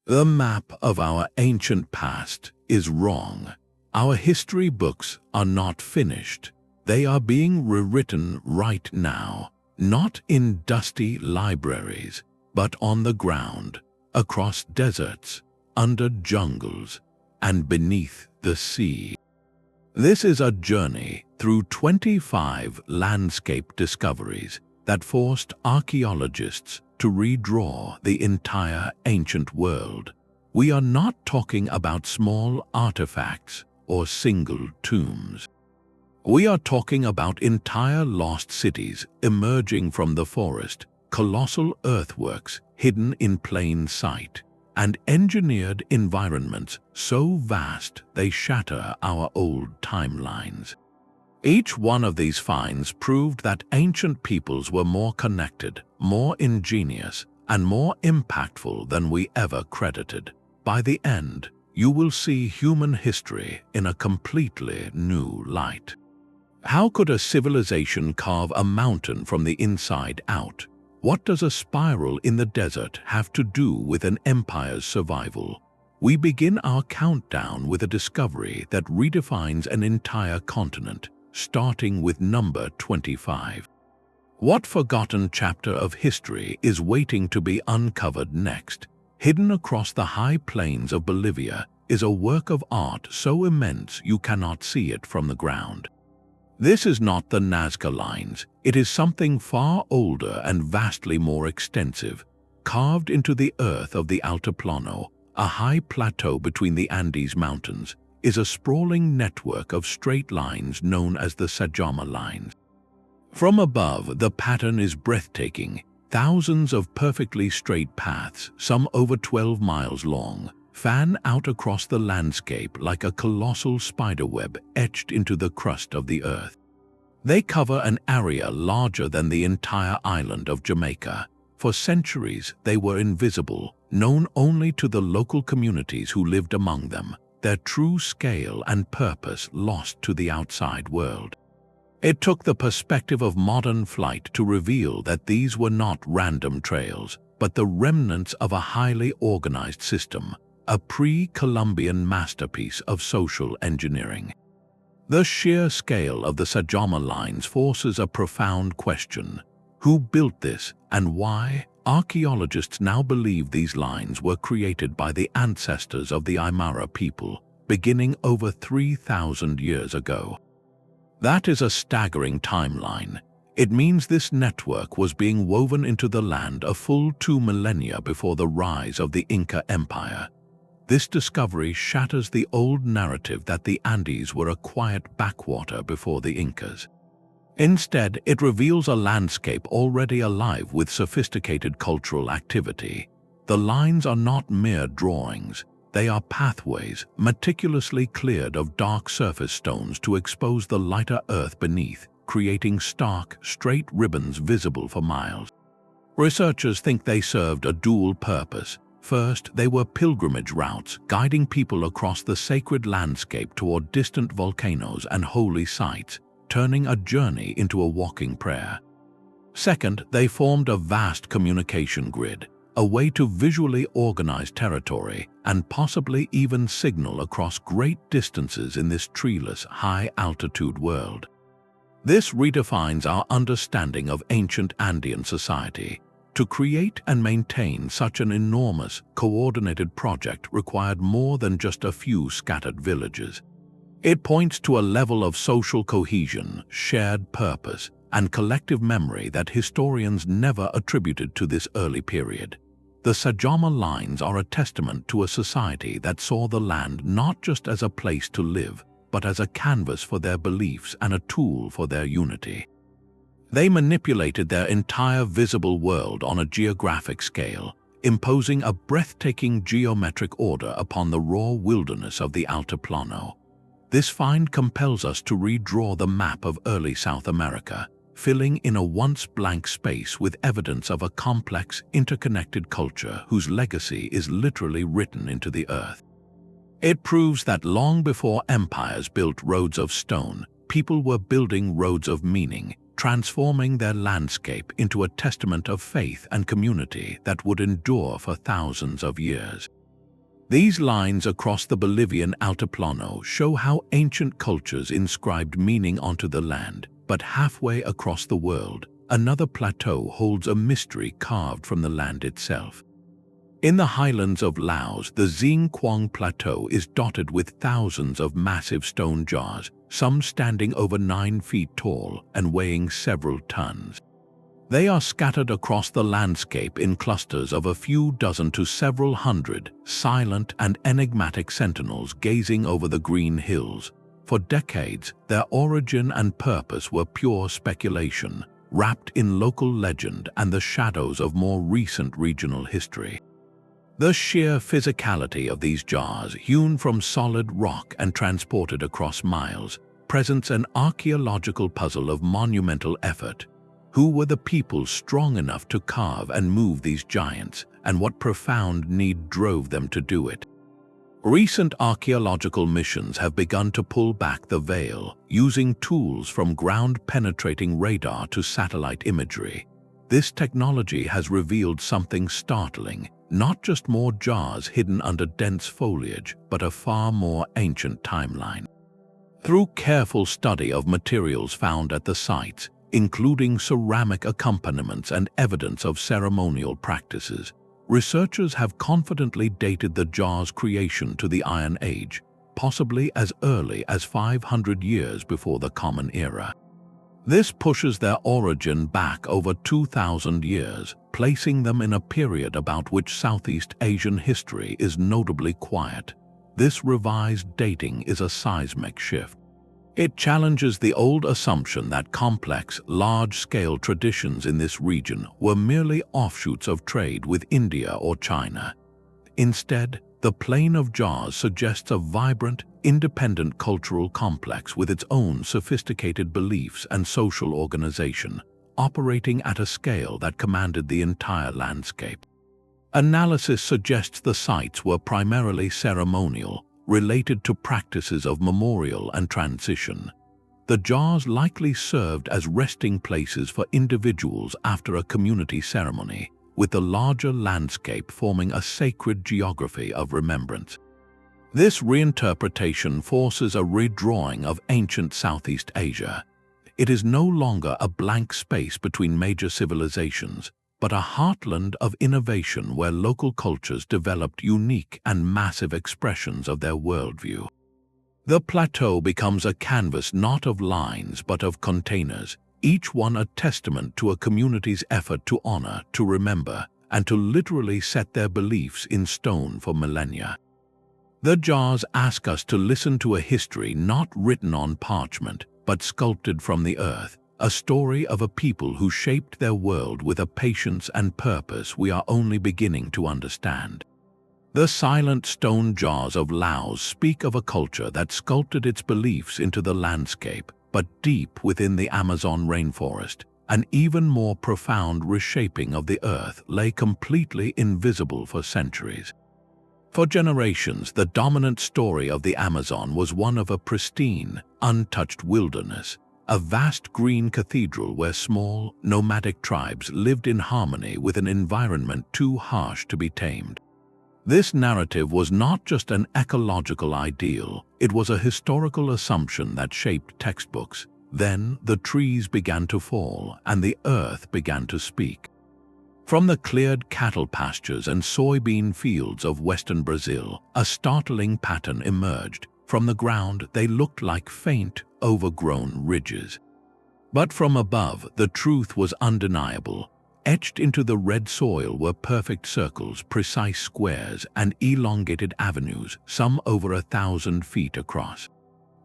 The map of our ancient past is wrong. Our history books are not finished. They are being rewritten right now, not in dusty libraries, but on the ground, across deserts, under jungles, and beneath the sea. This is a journey through 25 landscape discoveries that forced archaeologists to redraw the entire ancient world. We are not talking about small artifacts or single tombs. We are talking about entire lost cities emerging from the forest, colossal earthworks hidden in plain sight, and engineered environments so vast they shatter our old timelines. Each one of these finds proved that ancient peoples were more connected, more ingenious, and more impactful than we ever credited. By the end, you will see human history in a completely new light. How could a civilization carve a mountain from the inside out? What does a spiral in the desert have to do with an empire's survival? We begin our countdown with a discovery that redefines an entire continent, starting with number 25. What forgotten chapter of history is waiting to be uncovered next? Hidden across the high plains of Bolivia is a work of art so immense you cannot see it from the ground. This is not the Nazca lines. It is something far older and vastly more extensive. Carved into the earth of the Altiplano, a high plateau between the Andes Mountains, is a sprawling network of straight lines known as the Sajama lines. From above, the pattern is breathtaking. Thousands of perfectly straight paths, some over 12 miles long, fan out across the landscape like a colossal spiderweb etched into the crust of the earth. They cover an area larger than the entire island of Jamaica. For centuries, they were invisible, known only to the local communities who lived among them, their true scale and purpose lost to the outside world. It took the perspective of modern flight to reveal that these were not random trails, but the remnants of a highly organized system, a pre-Columbian masterpiece of social engineering. The sheer scale of the Sajama lines forces a profound question. Who built this and why? Archaeologists now believe these lines were created by the ancestors of the Aymara people, beginning over 3,000 years ago. That is a staggering timeline. It means this network was being woven into the land a full 2 millennia before the rise of the Inca Empire. This discovery shatters the old narrative that the Andes were a quiet backwater before the Incas. Instead, it reveals a landscape already alive with sophisticated cultural activity. The lines are not mere drawings. They are pathways, meticulously cleared of dark surface stones to expose the lighter earth beneath, creating stark, straight ribbons visible for miles. Researchers think they served a dual purpose. First, they were pilgrimage routes, guiding people across the sacred landscape toward distant volcanoes and holy sites, turning a journey into a walking prayer. Second, they formed a vast communication grid, a way to visually organize territory and possibly even signal across great distances in this treeless, high-altitude world. This redefines our understanding of ancient Andean society. To create and maintain such an enormous, coordinated project required more than just a few scattered villages. It points to a level of social cohesion, shared purpose, and collective memory that historians never attributed to this early period. The Sajama lines are a testament to a society that saw the land not just as a place to live, but as a canvas for their beliefs and a tool for their unity. They manipulated their entire visible world on a geographic scale, imposing a breathtaking geometric order upon the raw wilderness of the Altiplano. This find compels us to redraw the map of early South America, filling in a once blank space with evidence of a complex, interconnected culture whose legacy is literally written into the earth. It proves that long before empires built roads of stone, people were building roads of meaning, transforming their landscape into a testament of faith and community that would endure for thousands of years. These lines across the Bolivian Altiplano show how ancient cultures inscribed meaning onto the land, but halfway across the world, another plateau holds a mystery carved from the land itself. In the highlands of Laos, the Xingquang Plateau is dotted with thousands of massive stone jars, some standing over 9 feet tall and weighing several tons. They are scattered across the landscape in clusters of a few dozen to several hundred, silent and enigmatic sentinels gazing over the green hills. For decades, their origin and purpose were pure speculation, wrapped in local legend and the shadows of more recent regional history. The sheer physicality of these jars, hewn from solid rock and transported across miles, presents an archaeological puzzle of monumental effort. Who were the people strong enough to carve and move these giants, and what profound need drove them to do it? Recent archaeological missions have begun to pull back the veil, using tools from ground-penetrating radar to satellite imagery. This technology has revealed something startling, not just more jars hidden under dense foliage, but a far more ancient timeline. Through careful study of materials found at the sites, including ceramic accompaniments and evidence of ceremonial practices, researchers have confidently dated the jar's creation to the Iron Age, possibly as early as 500 years before the Common Era. This pushes their origin back over 2,000 years, placing them in a period about which Southeast Asian history is notably quiet. This revised dating is a seismic shift. It challenges the old assumption that complex, large-scale traditions in this region were merely offshoots of trade with India or China. Instead, the Plain of Jars suggests a vibrant, independent cultural complex with its own sophisticated beliefs and social organization, operating at a scale that commanded the entire landscape. Analysis suggests the sites were primarily ceremonial, related to practices of memorial and transition. The jars likely served as resting places for individuals after a community ceremony, with the larger landscape forming a sacred geography of remembrance. This reinterpretation forces a redrawing of ancient Southeast Asia. It is no longer a blank space between major civilizations, but a heartland of innovation where local cultures developed unique and massive expressions of their worldview. The plateau becomes a canvas not of lines but of containers, each one a testament to a community's effort to honor, to remember, and to literally set their beliefs in stone for millennia. The jars ask us to listen to a history not written on parchment, but sculpted from the earth, a story of a people who shaped their world with a patience and purpose we are only beginning to understand. The silent stone jars of Laos speak of a culture that sculpted its beliefs into the landscape, but deep within the Amazon rainforest, an even more profound reshaping of the earth lay completely invisible for centuries. For generations, the dominant story of the Amazon was one of a pristine, untouched wilderness, a vast green cathedral where small, nomadic tribes lived in harmony with an environment too harsh to be tamed. This narrative was not just an ecological ideal, it was a historical assumption that shaped textbooks. Then the trees began to fall and the earth began to speak. From the cleared cattle pastures and soybean fields of western Brazil, a startling pattern emerged. From the ground, they looked like faint, overgrown ridges. But from above, the truth was undeniable. Etched into the red soil were perfect circles, precise squares, and elongated avenues, some over 1,000 feet across.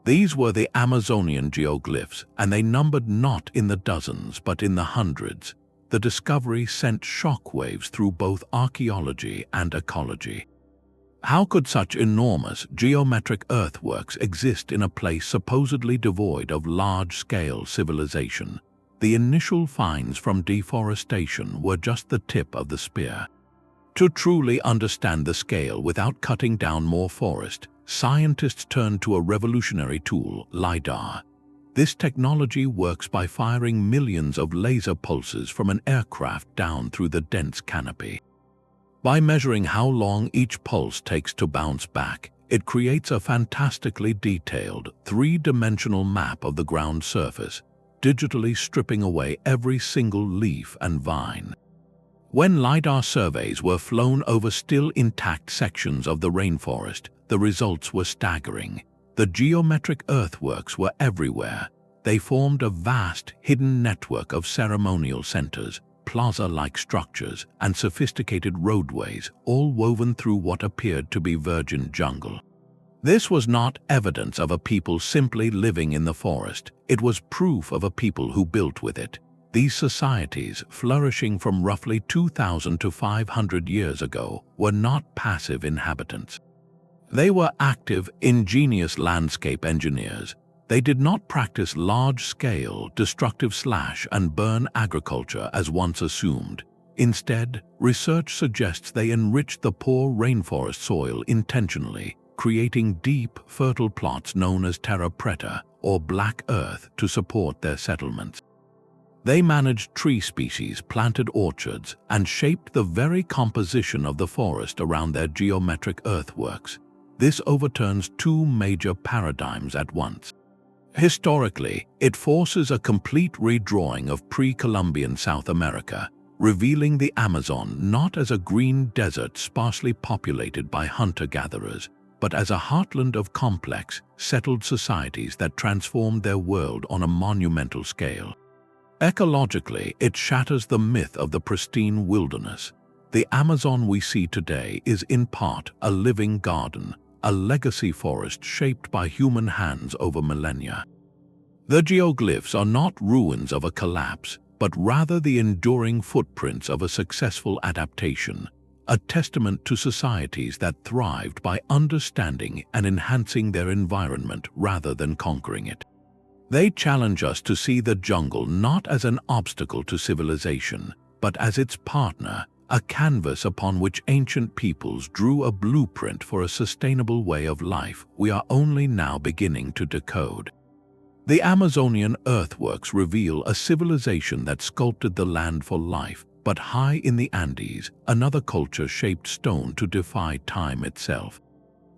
These were the Amazonian geoglyphs, and they numbered not in the dozens but in the hundreds. The discovery sent shockwaves through both archaeology and ecology. How could such enormous geometric earthworks exist in a place supposedly devoid of large-scale civilization? The initial finds from deforestation were just the tip of the spear. To truly understand the scale without cutting down more forest, scientists turned to a revolutionary tool, LiDAR. This technology works by firing millions of laser pulses from an aircraft down through the dense canopy. By measuring how long each pulse takes to bounce back, it creates a fantastically detailed, three-dimensional map of the ground surface, digitally stripping away every single leaf and vine. When LiDAR surveys were flown over still intact sections of the rainforest, the results were staggering. The geometric earthworks were everywhere. They formed a vast, hidden network of ceremonial centers, plaza-like structures, and sophisticated roadways, all woven through what appeared to be virgin jungle. This was not evidence of a people simply living in the forest. It was proof of a people who built with it. These societies, flourishing from roughly 2,000 to 500 years ago, were not passive inhabitants. They were active, ingenious landscape engineers. They did not practice large-scale, destructive slash-and-burn agriculture as once assumed. Instead, research suggests they enriched the poor rainforest soil intentionally, creating deep, fertile plots known as terra preta, or black earth, to support their settlements. They managed tree species, planted orchards, and shaped the very composition of the forest around their geometric earthworks. This overturns two major paradigms at once. Historically, it forces a complete redrawing of pre-Columbian South America, revealing the Amazon not as a green desert sparsely populated by hunter-gatherers, but as a heartland of complex, settled societies that transformed their world on a monumental scale. Ecologically, it shatters the myth of the pristine wilderness. The Amazon we see today is in part a living garden, a legacy forest shaped by human hands over millennia. The geoglyphs are not ruins of a collapse, but rather the enduring footprints of a successful adaptation, a testament to societies that thrived by understanding and enhancing their environment rather than conquering it. They challenge us to see the jungle not as an obstacle to civilization, but as its partner, a canvas upon which ancient peoples drew a blueprint for a sustainable way of life we are only now beginning to decode. The Amazonian earthworks reveal a civilization that sculpted the land for life, but high in the Andes, another culture shaped stone to defy time itself.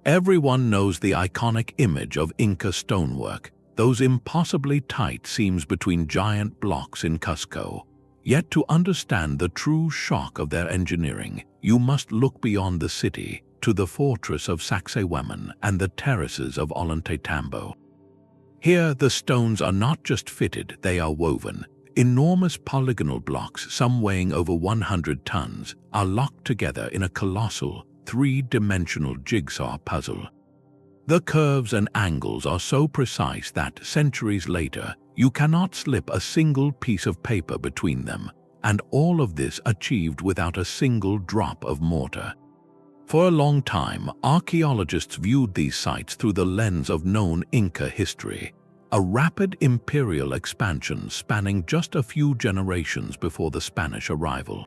Everyone knows the iconic image of Inca stonework, those impossibly tight seams between giant blocks in Cusco. Yet to understand the true shock of their engineering, you must look beyond the city, to the fortress of Sacsayhuaman and the terraces of Ollantaytambo. Here, the stones are not just fitted, they are woven. Enormous polygonal blocks, some weighing over 100 tons, are locked together in a colossal, three-dimensional jigsaw puzzle. The curves and angles are so precise that, centuries later, you cannot slip a single piece of paper between them, and all of this achieved without a single drop of mortar. For a long time, archaeologists viewed these sites through the lens of known Inca history, a rapid imperial expansion spanning just a few generations before the Spanish arrival.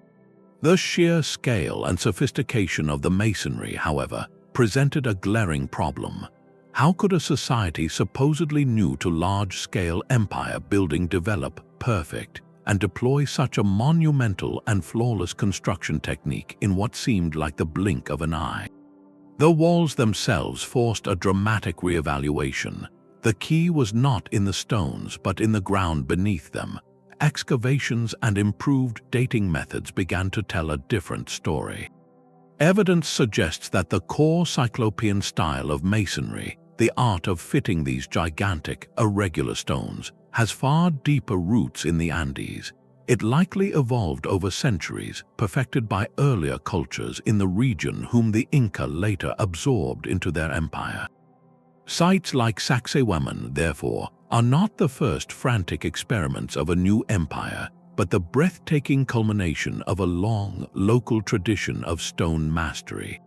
The sheer scale and sophistication of the masonry, however, presented a glaring problem. How could a society supposedly new to large-scale empire building develop perfect and deploy such a monumental and flawless construction technique in what seemed like the blink of an eye? The walls themselves forced a dramatic reevaluation. The key was not in the stones but in the ground beneath them. Excavations and improved dating methods began to tell a different story. Evidence suggests that the core Cyclopean style of masonry, the art of fitting these gigantic, irregular stones, has far deeper roots in the Andes. It likely evolved over centuries, perfected by earlier cultures in the region whom the Inca later absorbed into their empire. Sites like Sacsayhuaman, therefore, are not the first frantic experiments of a new empire, but the breathtaking culmination of a long, local tradition of stone mastery.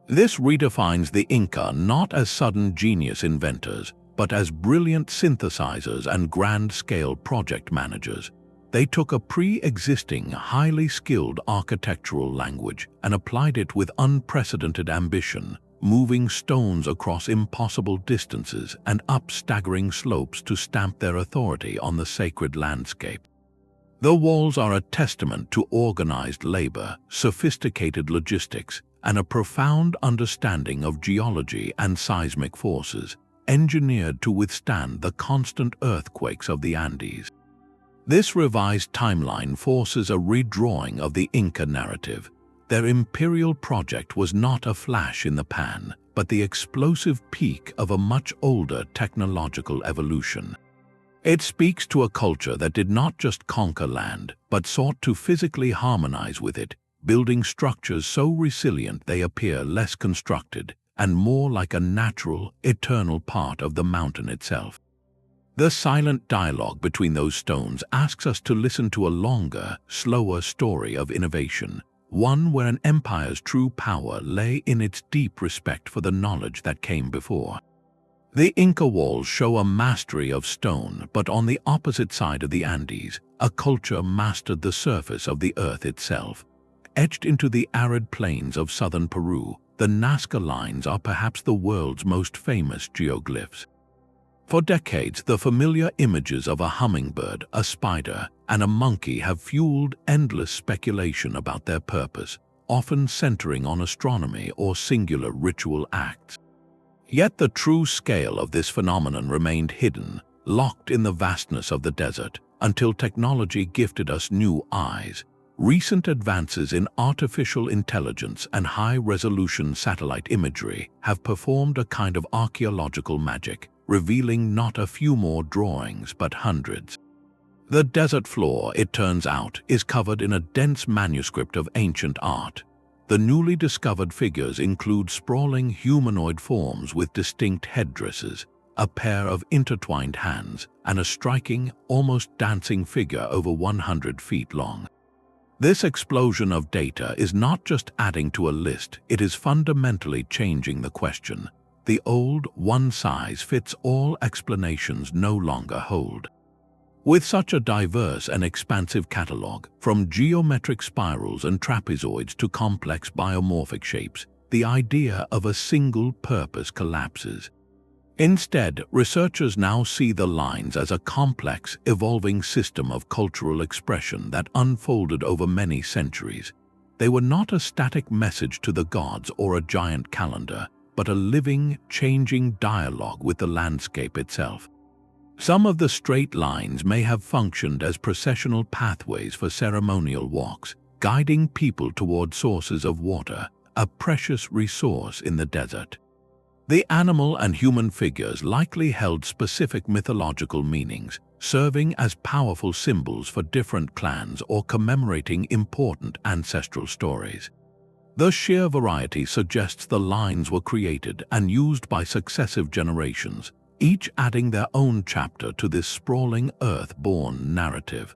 This redefines the Inca not as sudden genius inventors, but as brilliant synthesizers and grand-scale project managers. They took a pre-existing, highly skilled architectural language and applied it with unprecedented ambition, moving stones across impossible distances and up staggering slopes to stamp their authority on the sacred landscape. The walls are a testament to organized labor, sophisticated logistics, and a profound understanding of geology and seismic forces, engineered to withstand the constant earthquakes of the Andes. This revised timeline forces a redrawing of the Inca narrative. Their imperial project was not a flash in the pan, but the explosive peak of a much older technological evolution. It speaks to a culture that did not just conquer land, but sought to physically harmonize with it, building structures so resilient they appear less constructed and more like a natural, eternal part of the mountain itself. The silent dialogue between those stones asks us to listen to a longer, slower story of innovation, one where an empire's true power lay in its deep respect for the knowledge that came before. The Inca walls show a mastery of stone, but on the opposite side of the Andes, a culture mastered the surface of the earth itself. Etched into the arid plains of southern Peru, the Nazca lines are perhaps the world's most famous geoglyphs. For decades, the familiar images of a hummingbird, a spider, and a monkey have fueled endless speculation about their purpose, often centering on astronomy or singular ritual acts. Yet the true scale of this phenomenon remained hidden, locked in the vastness of the desert, until technology gifted us new eyes. Recent advances in artificial intelligence and high-resolution satellite imagery have performed a kind of archaeological magic, revealing not a few more drawings but hundreds. The desert floor, it turns out, is covered in a dense manuscript of ancient art. The newly discovered figures include sprawling humanoid forms with distinct headdresses, a pair of intertwined hands, and a striking, almost dancing figure over 100 feet long. This explosion of data is not just adding to a list, it is fundamentally changing the question. The old one-size-fits-all explanations no longer hold. With such a diverse and expansive catalogue, from geometric spirals and trapezoids to complex biomorphic shapes, the idea of a single purpose collapses. Instead, researchers now see the lines as a complex, evolving system of cultural expression that unfolded over many centuries. They were not a static message to the gods or a giant calendar, but a living, changing dialogue with the landscape itself. Some of the straight lines may have functioned as processional pathways for ceremonial walks, guiding people toward sources of water, a precious resource in the desert. The animal and human figures likely held specific mythological meanings, serving as powerful symbols for different clans or commemorating important ancestral stories. The sheer variety suggests the lines were created and used by successive generations, each adding their own chapter to this sprawling earth-born narrative.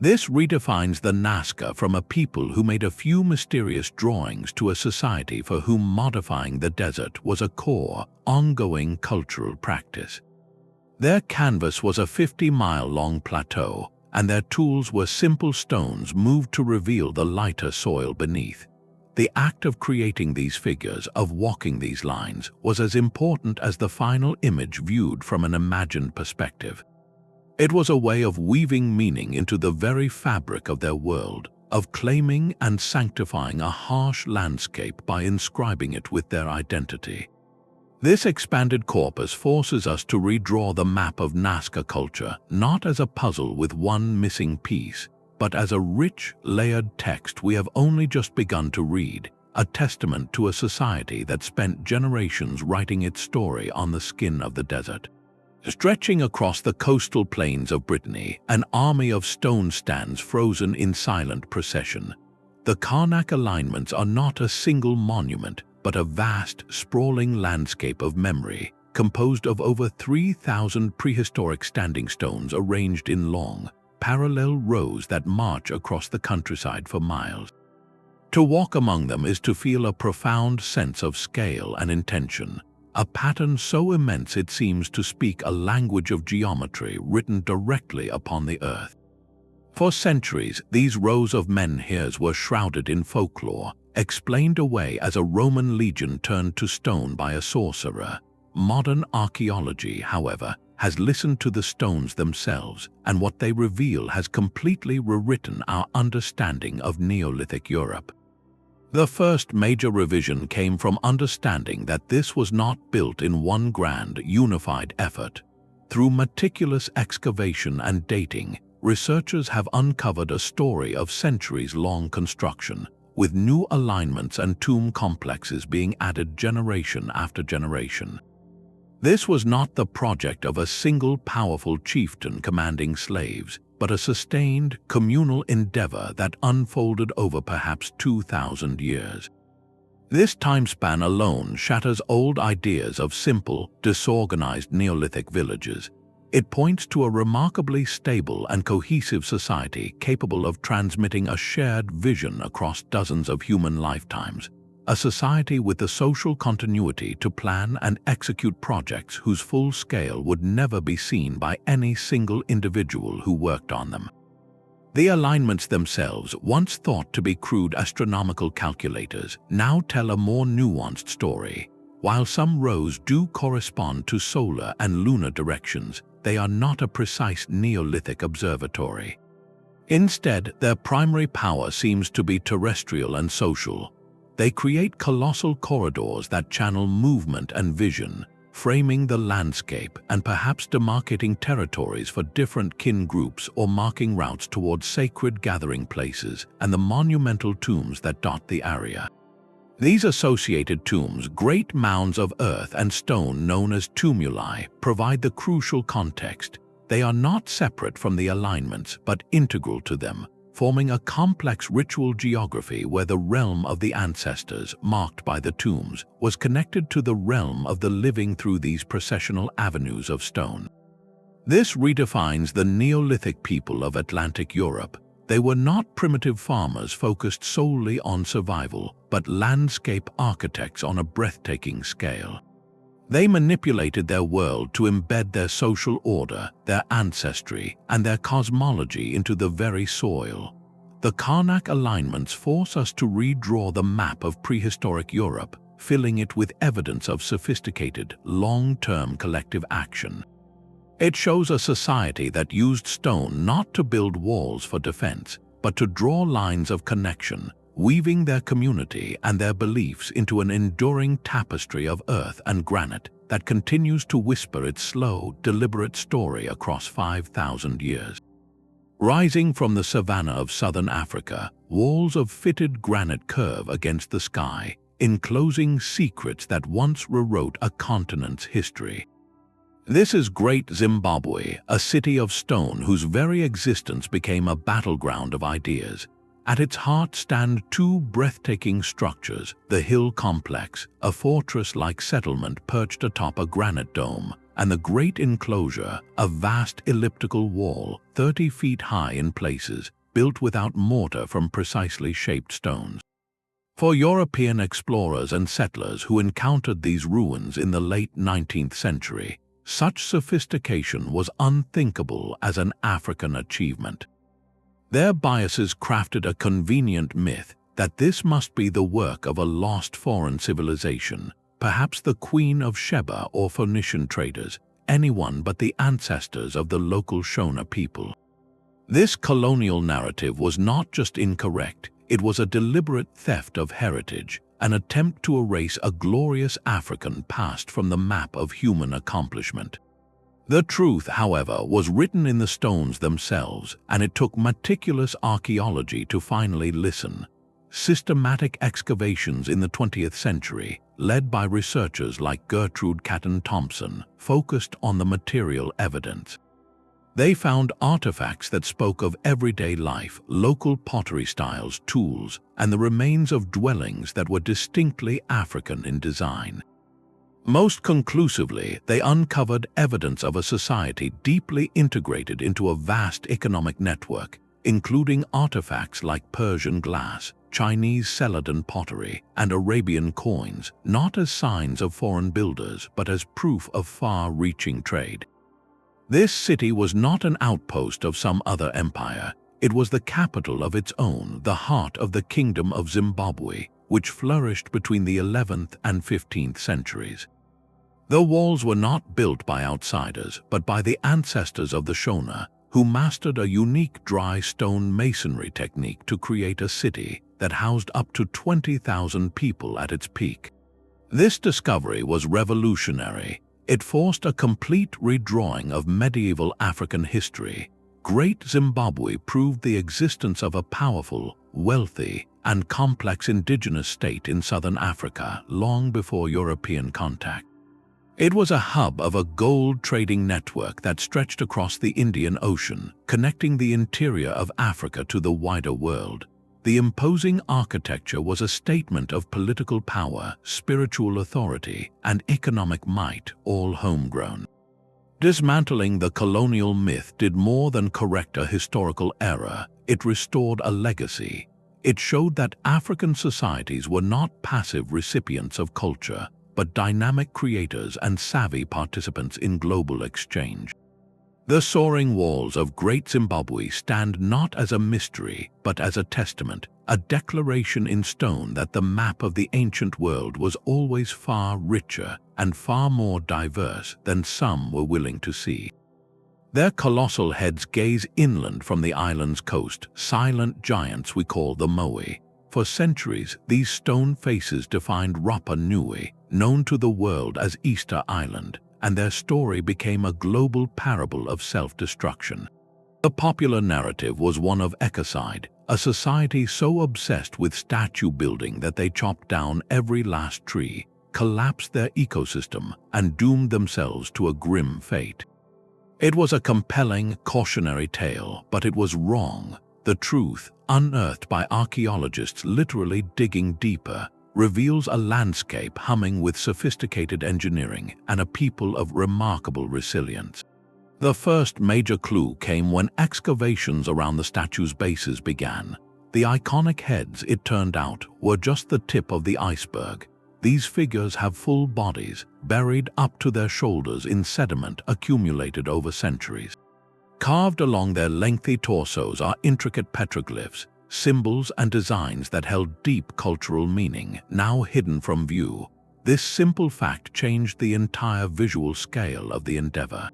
This redefines the Nazca from a people who made a few mysterious drawings to a society for whom modifying the desert was a core, ongoing cultural practice. Their canvas was a 50-mile-long plateau, and their tools were simple stones moved to reveal the lighter soil beneath. The act of creating these figures, of walking these lines, was as important as the final image viewed from an imagined perspective. It was a way of weaving meaning into the very fabric of their world, of claiming and sanctifying a harsh landscape by inscribing it with their identity. This expanded corpus forces us to redraw the map of Nazca culture not as a puzzle with one missing piece, but as a rich, layered text we have only just begun to read, a testament to a society that spent generations writing its story on the skin of the desert. Stretching across the coastal plains of Brittany, an army of stone stands frozen in silent procession. The Karnak alignments are not a single monument, but a vast, sprawling landscape of memory, composed of over 3,000 prehistoric standing stones arranged in long, parallel rows that march across the countryside for miles. To walk among them is to feel a profound sense of scale and intention, a pattern so immense it seems to speak a language of geometry written directly upon the earth. For centuries, these rows of menhirs were shrouded in folklore, explained away as a Roman legion turned to stone by a sorcerer. Modern archaeology, however, has listened to the stones themselves, and what they reveal has completely rewritten our understanding of Neolithic Europe. The first major revision came from understanding that this was not built in one grand, unified effort. Through meticulous excavation and dating, researchers have uncovered a story of centuries-long construction, with new alignments and tomb complexes being added generation after generation. This was not the project of a single powerful chieftain commanding slaves, but a sustained, communal endeavor that unfolded over perhaps 2,000 years. This time span alone shatters old ideas of simple, disorganized Neolithic villages. It points to a remarkably stable and cohesive society capable of transmitting a shared vision across dozens of human lifetimes. A society with the social continuity to plan and execute projects whose full scale would never be seen by any single individual who worked on them. The alignments themselves, once thought to be crude astronomical calculators, now tell a more nuanced story. While some rows do correspond to solar and lunar directions, they are not a precise Neolithic observatory. Instead, their primary power seems to be terrestrial and social. They create colossal corridors that channel movement and vision, framing the landscape and perhaps demarcating territories for different kin groups or marking routes towards sacred gathering places and the monumental tombs that dot the area. These associated tombs, great mounds of earth and stone known as tumuli, provide the crucial context. They are not separate from the alignments, but integral to them, forming a complex ritual geography where the realm of the ancestors, marked by the tombs, was connected to the realm of the living through these processional avenues of stone. This redefines the Neolithic people of Atlantic Europe. They were not primitive farmers focused solely on survival, but landscape architects on a breathtaking scale. They manipulated their world to embed their social order, their ancestry, and their cosmology into the very soil. The Karnak alignments force us to redraw the map of prehistoric Europe, filling it with evidence of sophisticated, long-term collective action. It shows a society that used stone not to build walls for defense, but to draw lines of connection, weaving their community and their beliefs into an enduring tapestry of earth and granite that continues to whisper its slow, deliberate story across 5,000 years. Rising from the savanna of southern Africa, walls of fitted granite curve against the sky, enclosing secrets that once rewrote a continent's history. This is Great Zimbabwe, a city of stone whose very existence became a battleground of ideas. At its heart stand two breathtaking structures: the Hill Complex, a fortress-like settlement perched atop a granite dome, and the Great Enclosure, a vast elliptical wall, 30 feet high in places, built without mortar from precisely shaped stones. For European explorers and settlers who encountered these ruins in the late 19th century, such sophistication was unthinkable as an African achievement. Their biases crafted a convenient myth that this must be the work of a lost foreign civilization, perhaps the Queen of Sheba or Phoenician traders, anyone but the ancestors of the local Shona people. This colonial narrative was not just incorrect, it was a deliberate theft of heritage, an attempt to erase a glorious African past from the map of human accomplishment. The truth, however, was written in the stones themselves, and it took meticulous archaeology to finally listen. Systematic excavations in the 20th century, led by researchers like Gertrude Catton Thompson, focused on the material evidence. They found artifacts that spoke of everyday life, local pottery styles, tools, and the remains of dwellings that were distinctly African in design. Most conclusively, they uncovered evidence of a society deeply integrated into a vast economic network, including artifacts like Persian glass, Chinese celadon pottery, and Arabian coins, not as signs of foreign builders but as proof of far-reaching trade. This city was not an outpost of some other empire. It was the capital of its own, the heart of the Kingdom of Zimbabwe, which flourished between the 11th and 15th centuries. The walls were not built by outsiders, but by the ancestors of the Shona, who mastered a unique dry stone masonry technique to create a city that housed up to 20,000 people at its peak. This discovery was revolutionary. It forced a complete redrawing of medieval African history. Great Zimbabwe proved the existence of a powerful, wealthy, and complex indigenous state in southern Africa long before European contact. It was a hub of a gold trading network that stretched across the Indian Ocean, connecting the interior of Africa to the wider world. The imposing architecture was a statement of political power, spiritual authority, and economic might, all homegrown. Dismantling the colonial myth did more than correct a historical error. It restored a legacy. It showed that African societies were not passive recipients of culture, but dynamic creators and savvy participants in global exchange. The soaring walls of Great Zimbabwe stand not as a mystery, but as a testament, a declaration in stone that the map of the ancient world was always far richer and far more diverse than some were willing to see. Their colossal heads gaze inland from the island's coast, silent giants we call the Meroë. For centuries, these stone faces defined Rapa Nui, known to the world as Easter Island, and their story became a global parable of self-destruction. The popular narrative was one of ecocide, a society so obsessed with statue building that they chopped down every last tree, collapsed their ecosystem, and doomed themselves to a grim fate. It was a compelling, cautionary tale, but it was wrong. The truth, unearthed by archaeologists literally digging deeper, reveals a landscape humming with sophisticated engineering and a people of remarkable resilience. The first major clue came when excavations around the statue's bases began. The iconic heads, it turned out, were just the tip of the iceberg. These figures have full bodies, buried up to their shoulders in sediment accumulated over centuries. Carved along their lengthy torsos are intricate petroglyphs, symbols and designs that held deep cultural meaning, now hidden from view. This simple fact changed the entire visual scale of the endeavor.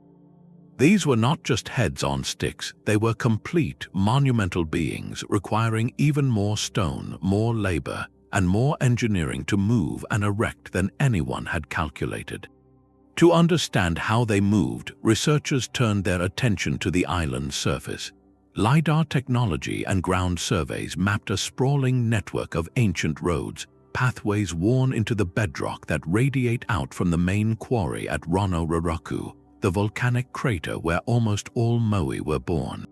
These were not just heads on sticks, they were complete, monumental beings requiring even more stone, more labor, and more engineering to move and erect than anyone had calculated. To understand how they moved, researchers turned their attention to the island's surface. LiDAR technology and ground surveys mapped a sprawling network of ancient roads, pathways worn into the bedrock that radiate out from the main quarry at Ronororaku, the volcanic crater where almost all Meroë were born.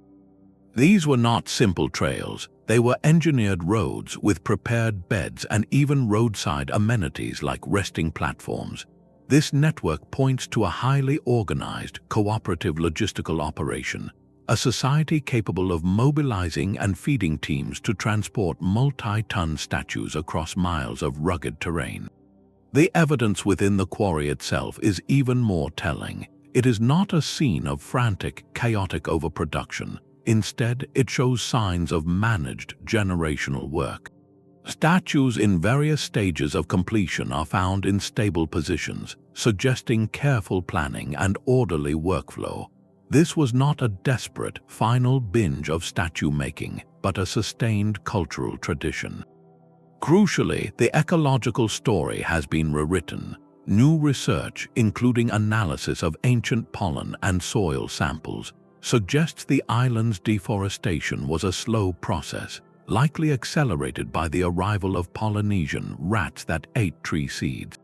These were not simple trails, they were engineered roads with prepared beds and even roadside amenities like resting platforms. This network points to a highly organized, cooperative logistical operation, a society capable of mobilizing and feeding teams to transport multi-ton statues across miles of rugged terrain. The evidence within the quarry itself is even more telling. It is not a scene of frantic, chaotic overproduction. Instead, it shows signs of managed generational work. Statues in various stages of completion are found in stable positions, suggesting careful planning and orderly workflow. This was not a desperate, final binge of statue making, but a sustained cultural tradition. Crucially, the ecological story has been rewritten. New research, including analysis of ancient pollen and soil samples, suggests the island's deforestation was a slow process, likely accelerated by the arrival of Polynesian rats that ate tree seeds.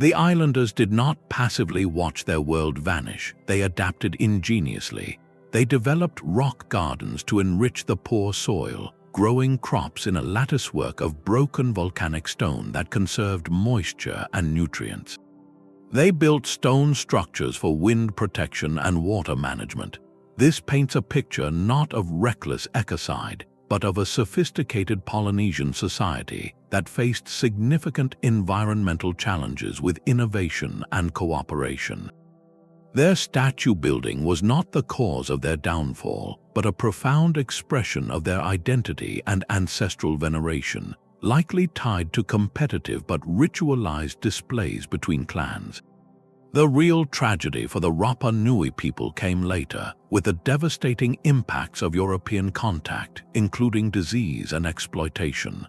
The islanders did not passively watch their world vanish, they adapted ingeniously. They developed rock gardens to enrich the poor soil, growing crops in a latticework of broken volcanic stone that conserved moisture and nutrients. They built stone structures for wind protection and water management. This paints a picture not of reckless ecocide, but of a sophisticated Polynesian society that faced significant environmental challenges with innovation and cooperation. Their statue building was not the cause of their downfall, but a profound expression of their identity and ancestral veneration, likely tied to competitive but ritualized displays between clans. The real tragedy for the Rapa Nui people came later, with the devastating impacts of European contact, including disease and exploitation.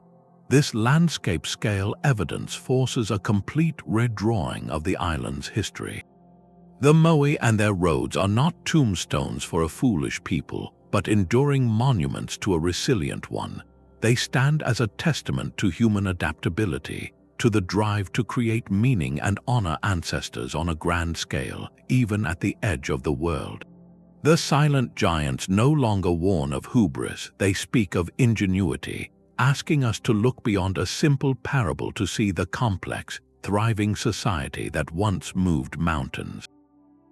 This landscape-scale evidence forces a complete redrawing of the island's history. The Moai and their roads are not tombstones for a foolish people, but enduring monuments to a resilient one. They stand as a testament to human adaptability, to the drive to create meaning and honor ancestors on a grand scale, even at the edge of the world. The silent giants no longer warn of hubris, they speak of ingenuity, asking us to look beyond a simple parable to see the complex, thriving society that once moved mountains.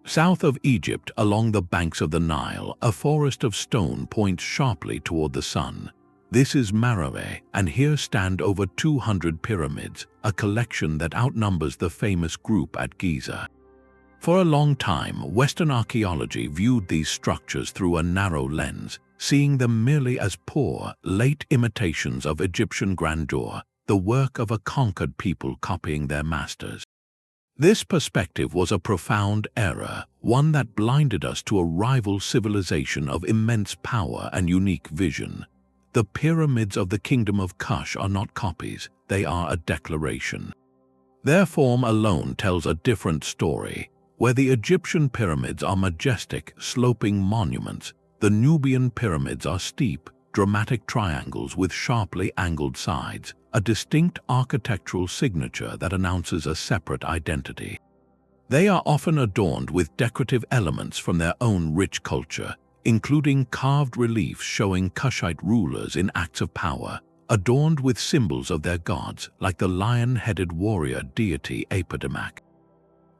South of Egypt, along the banks of the Nile, a forest of stone points sharply toward the sun. This is Meroë, and here stand over 200 pyramids, a collection that outnumbers the famous group at Giza. For a long time, Western archaeology viewed these structures through a narrow lens, seeing them merely as poor, late imitations of Egyptian grandeur, the work of a conquered people copying their masters. This perspective was a profound error, one that blinded us to a rival civilization of immense power and unique vision. The pyramids of the Kingdom of Kush are not copies, they are a declaration. Their form alone tells a different story. Where the Egyptian pyramids are majestic, sloping monuments, the Nubian pyramids are steep, dramatic triangles with sharply angled sides, a distinct architectural signature that announces a separate identity. They are often adorned with decorative elements from their own rich culture, including carved reliefs showing Kushite rulers in acts of power, adorned with symbols of their gods, like the lion-headed warrior deity Apedemak.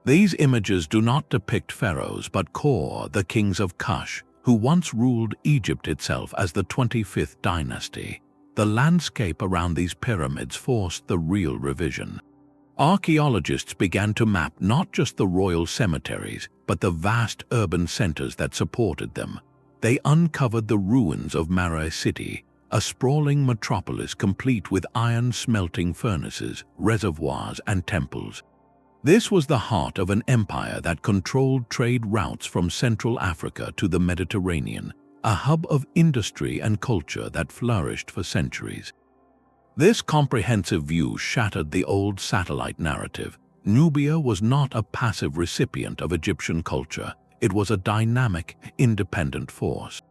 These images do not depict pharaohs but Kor, the kings of Kush, who once ruled Egypt itself as the 25th dynasty. The landscape around these pyramids forced the real revision. Archaeologists began to map not just the royal cemeteries, but the vast urban centers that supported them. They uncovered the ruins of Meroë city, a sprawling metropolis complete with iron-smelting furnaces, reservoirs, and temples. This was the heart of an empire that controlled trade routes from Central Africa to the Mediterranean, a hub of industry and culture that flourished for centuries. This comprehensive view shattered the old satellite narrative. Nubia was not a passive recipient of Egyptian culture, it was a dynamic, independent force.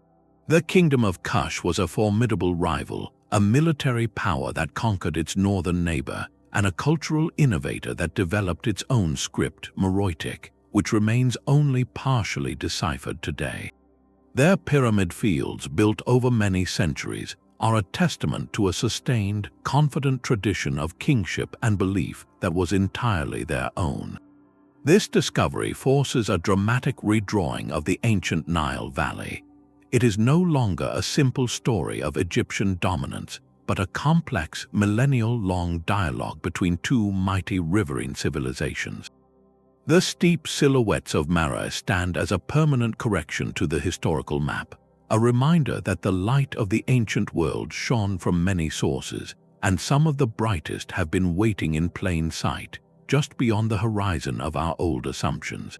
The Kingdom of Kush was a formidable rival, a military power that conquered its northern neighbor, and a cultural innovator that developed its own script, Meroïtic, which remains only partially deciphered today. Their pyramid fields, built over many centuries, are a testament to a sustained, confident tradition of kingship and belief that was entirely their own. This discovery forces a dramatic redrawing of the ancient Nile Valley. It is no longer a simple story of Egyptian dominance, but a complex, millennial-long dialogue between two mighty riverine civilizations. The steep silhouettes of Meroë stand as a permanent correction to the historical map, a reminder that the light of the ancient world shone from many sources, and some of the brightest have been waiting in plain sight, just beyond the horizon of our old assumptions.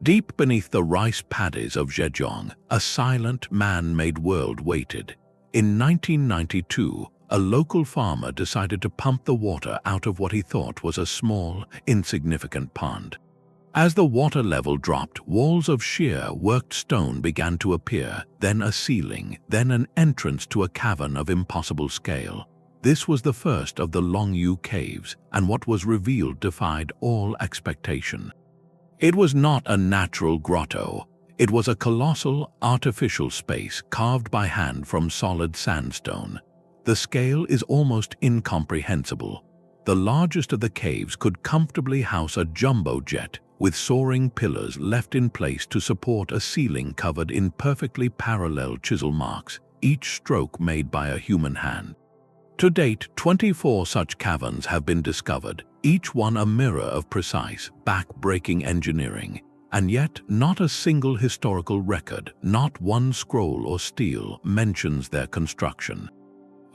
Deep beneath the rice paddies of Zhejiang, a silent, man-made world waited. In 1992, a local farmer decided to pump the water out of what he thought was a small, insignificant pond. As the water level dropped, walls of sheer, worked stone began to appear, then a ceiling, then an entrance to a cavern of impossible scale. This was the first of the Longyou caves, and what was revealed defied all expectation. It was not a natural grotto. It was a colossal, artificial space carved by hand from solid sandstone. The scale is almost incomprehensible. The largest of the caves could comfortably house a jumbo jet, with soaring pillars left in place to support a ceiling covered in perfectly parallel chisel marks, each stroke made by a human hand. To date, 24 such caverns have been discovered, each one a mirror of precise, back-breaking engineering. And yet, not a single historical record, not one scroll or stele, mentions their construction.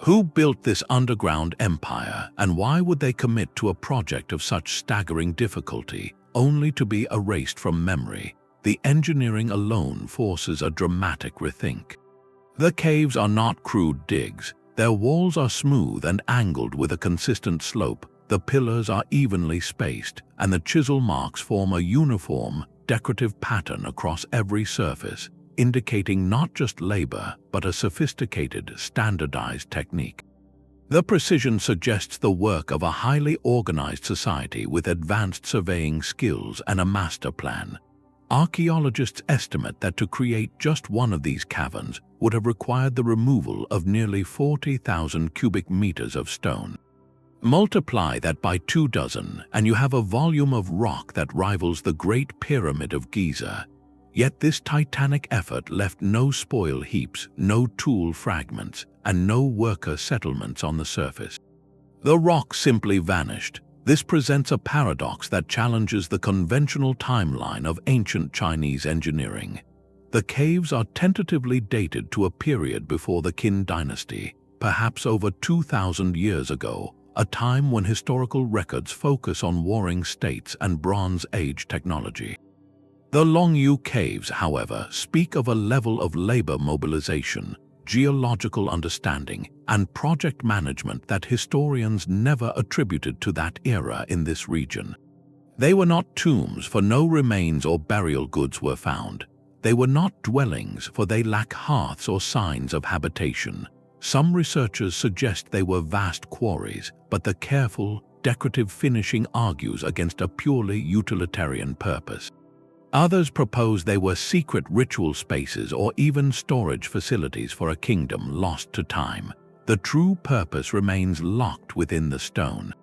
Who built this underground empire, and why would they commit to a project of such staggering difficulty? only to be erased from memory. The engineering alone forces a dramatic rethink. The caves are not crude digs. Their walls are smooth and angled with a consistent slope. The pillars are evenly spaced, and the chisel marks form a uniform, decorative pattern across every surface, indicating not just labor, but a sophisticated, standardized technique. The precision suggests the work of a highly organized society with advanced surveying skills and a master plan. Archaeologists estimate that to create just one of these caverns would have required the removal of nearly 40,000 cubic meters of stone. Multiply that by 24, and you have a volume of rock that rivals the Great Pyramid of Giza. Yet this titanic effort left no spoil heaps, no tool fragments, and no worker settlements on the surface. The rock simply vanished. This presents a paradox that challenges the conventional timeline of ancient Chinese engineering. The caves are tentatively dated to a period before the Qin dynasty, perhaps over 2,000 years ago, a time when historical records focus on warring states and Bronze Age technology. The Longyou caves, however, speak of a level of labor mobilization, geological understanding, and project management that historians never attributed to that era in this region. They were not tombs, for no remains or burial goods were found. They were not dwellings, for they lack hearths or signs of habitation. Some researchers suggest they were vast quarries, but the careful, decorative finishing argues against a purely utilitarian purpose. Others propose they were secret ritual spaces or even storage facilities for a kingdom lost to time. The true purpose remains locked within the stone.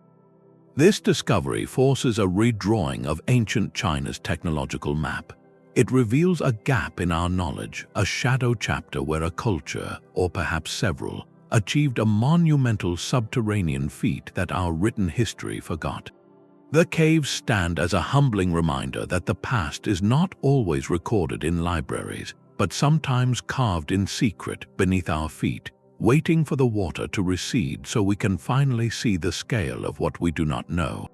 This discovery forces a redrawing of ancient China's technological map. It reveals a gap in our knowledge, a shadow chapter where a culture, or perhaps several, achieved a monumental subterranean feat that our written history forgot. The caves stand as a humbling reminder that the past is not always recorded in libraries, but sometimes carved in secret beneath our feet, waiting for the water to recede so we can finally see the scale of what we do not know.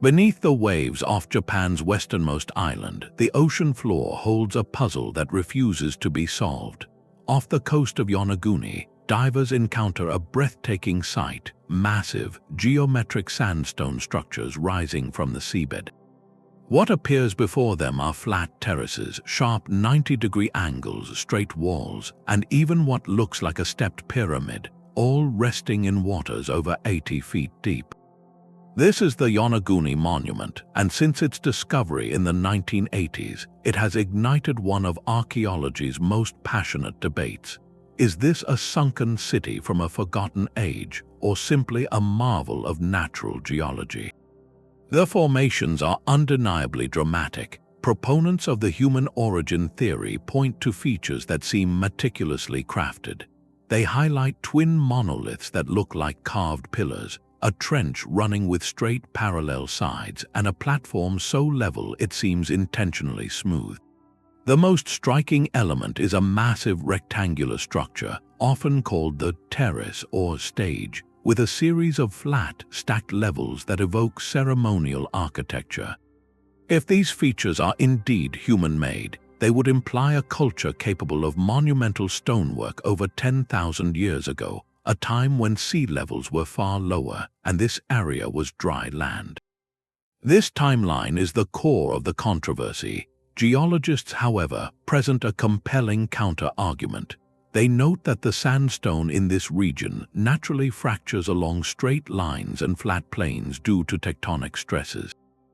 Beneath the waves off Japan's westernmost island, the ocean floor holds a puzzle that refuses to be solved. Off the coast of Yonaguni, divers encounter a breathtaking sight: massive, geometric sandstone structures rising from the seabed. What appears before them are flat terraces, sharp 90-degree angles, straight walls, and even what looks like a stepped pyramid, all resting in waters over 80 feet deep. This is the Yonaguni Monument, and since its discovery in the 1980s, it has ignited one of archaeology's most passionate debates. Is this a sunken city from a forgotten age, or simply a marvel of natural geology? The formations are undeniably dramatic. Proponents of the human origin theory point to features that seem meticulously crafted. They highlight twin monoliths that look like carved pillars, a trench running with straight parallel sides, and a platform so level it seems intentionally smooth. The most striking element is a massive rectangular structure, often called the terrace or stage, with a series of flat, stacked levels that evoke ceremonial architecture. If these features are indeed human-made, they would imply a culture capable of monumental stonework over 10,000 years ago, a time when sea levels were far lower and this area was dry land. This timeline is the core of the controversy. Geologists, however, present a compelling counter-argument. They note that the sandstone in this region naturally fractures along straight lines and flat plains due to tectonic stresses.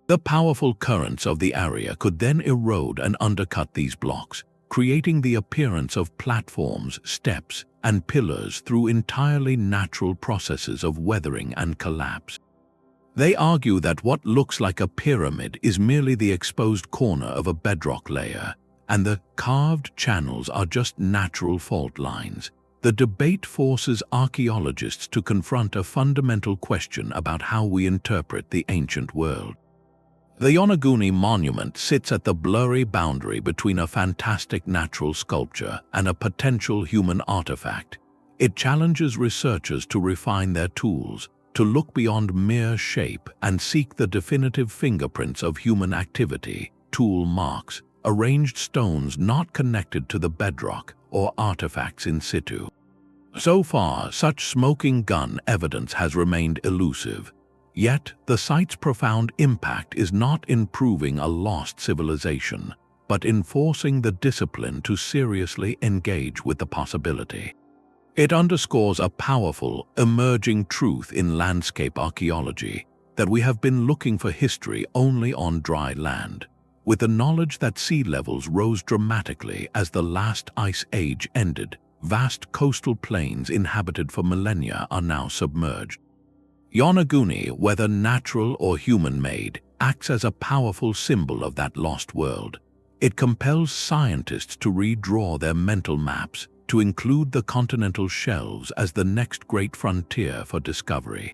The powerful currents of the area could then erode and undercut these blocks, creating the appearance of platforms, steps, and pillars through entirely natural processes of weathering and collapse. They argue that what looks like a pyramid is merely the exposed corner of a bedrock layer, and the carved channels are just natural fault lines. The debate forces archaeologists to confront a fundamental question about how we interpret the ancient world. The Yonaguni Monument sits at the blurry boundary between a fantastic natural sculpture and a potential human artifact. It challenges researchers to refine their tools, to look beyond mere shape and seek the definitive fingerprints of human activity, tool marks, arranged stones not connected to the bedrock, or artifacts in situ. So far, such smoking gun evidence has remained elusive. Yet, the site's profound impact is not in proving a lost civilization, but in forcing the discipline to seriously engage with the possibility. It underscores a powerful, emerging truth in landscape archaeology, that we have been looking for history only on dry land. With the knowledge that sea levels rose dramatically as the last ice age ended, vast coastal plains inhabited for millennia are now submerged. Yonaguni, whether natural or human-made, acts as a powerful symbol of that lost world. It compels scientists to redraw their mental maps, to include the continental shelves as the next great frontier for discovery.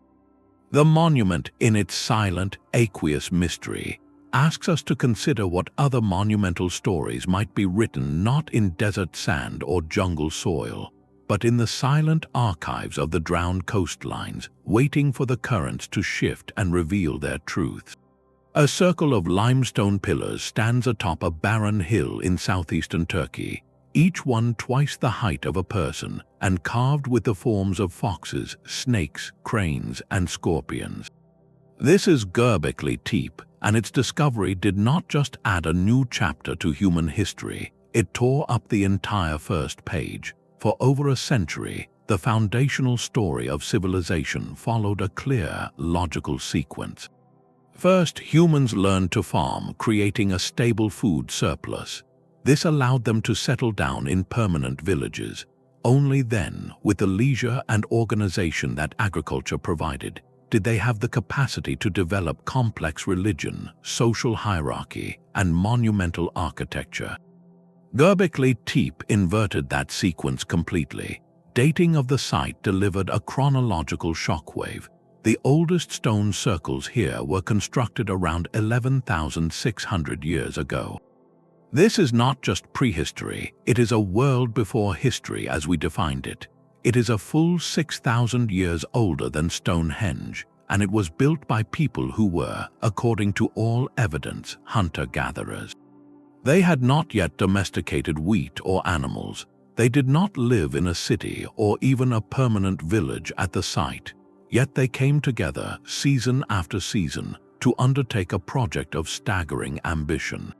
The monument, in its silent, aqueous mystery, asks us to consider what other monumental stories might be written not in desert sand or jungle soil, but in the silent archives of the drowned coastlines, waiting for the currents to shift and reveal their truths. A circle of limestone pillars stands atop a barren hill in southeastern Turkey, each one twice the height of a person and carved with the forms of foxes, snakes, cranes, and scorpions. This is Göbekli Tepe, and its discovery did not just add a new chapter to human history, it tore up the entire first page. For over a century, the foundational story of civilization followed a clear, logical sequence. First, humans learned to farm, creating a stable food surplus. This allowed them to settle down in permanent villages. Only then, with the leisure and organization that agriculture provided, did they have the capacity to develop complex religion, social hierarchy, and monumental architecture. Göbekli Tepe inverted that sequence completely. Dating of the site delivered a chronological shockwave. The oldest stone circles here were constructed around 11,600 years ago. This is not just prehistory, it is a world before history as we defined it. It is a full 6,000 years older than Stonehenge, and it was built by people who were, according to all evidence, hunter-gatherers. They had not yet domesticated wheat or animals. They did not live in a city or even a permanent village at the site, yet they came together season after season to undertake a project of staggering ambition.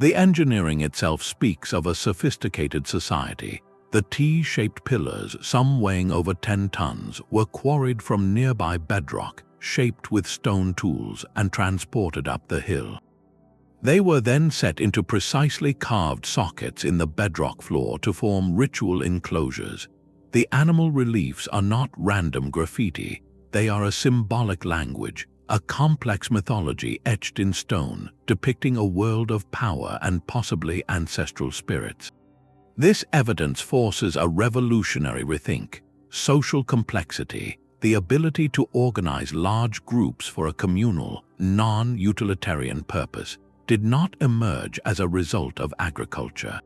The engineering itself speaks of a sophisticated society. The T-shaped pillars, some weighing over 10 tons, were quarried from nearby bedrock, shaped with stone tools, and transported up the hill. They were then set into precisely carved sockets in the bedrock floor to form ritual enclosures. The animal reliefs are not random graffiti. They are a symbolic language, a complex mythology etched in stone, depicting a world of power and possibly ancestral spirits. This evidence forces a revolutionary rethink. Social complexity, the ability to organize large groups for a communal, non-utilitarian purpose, did not emerge as a result of agriculture.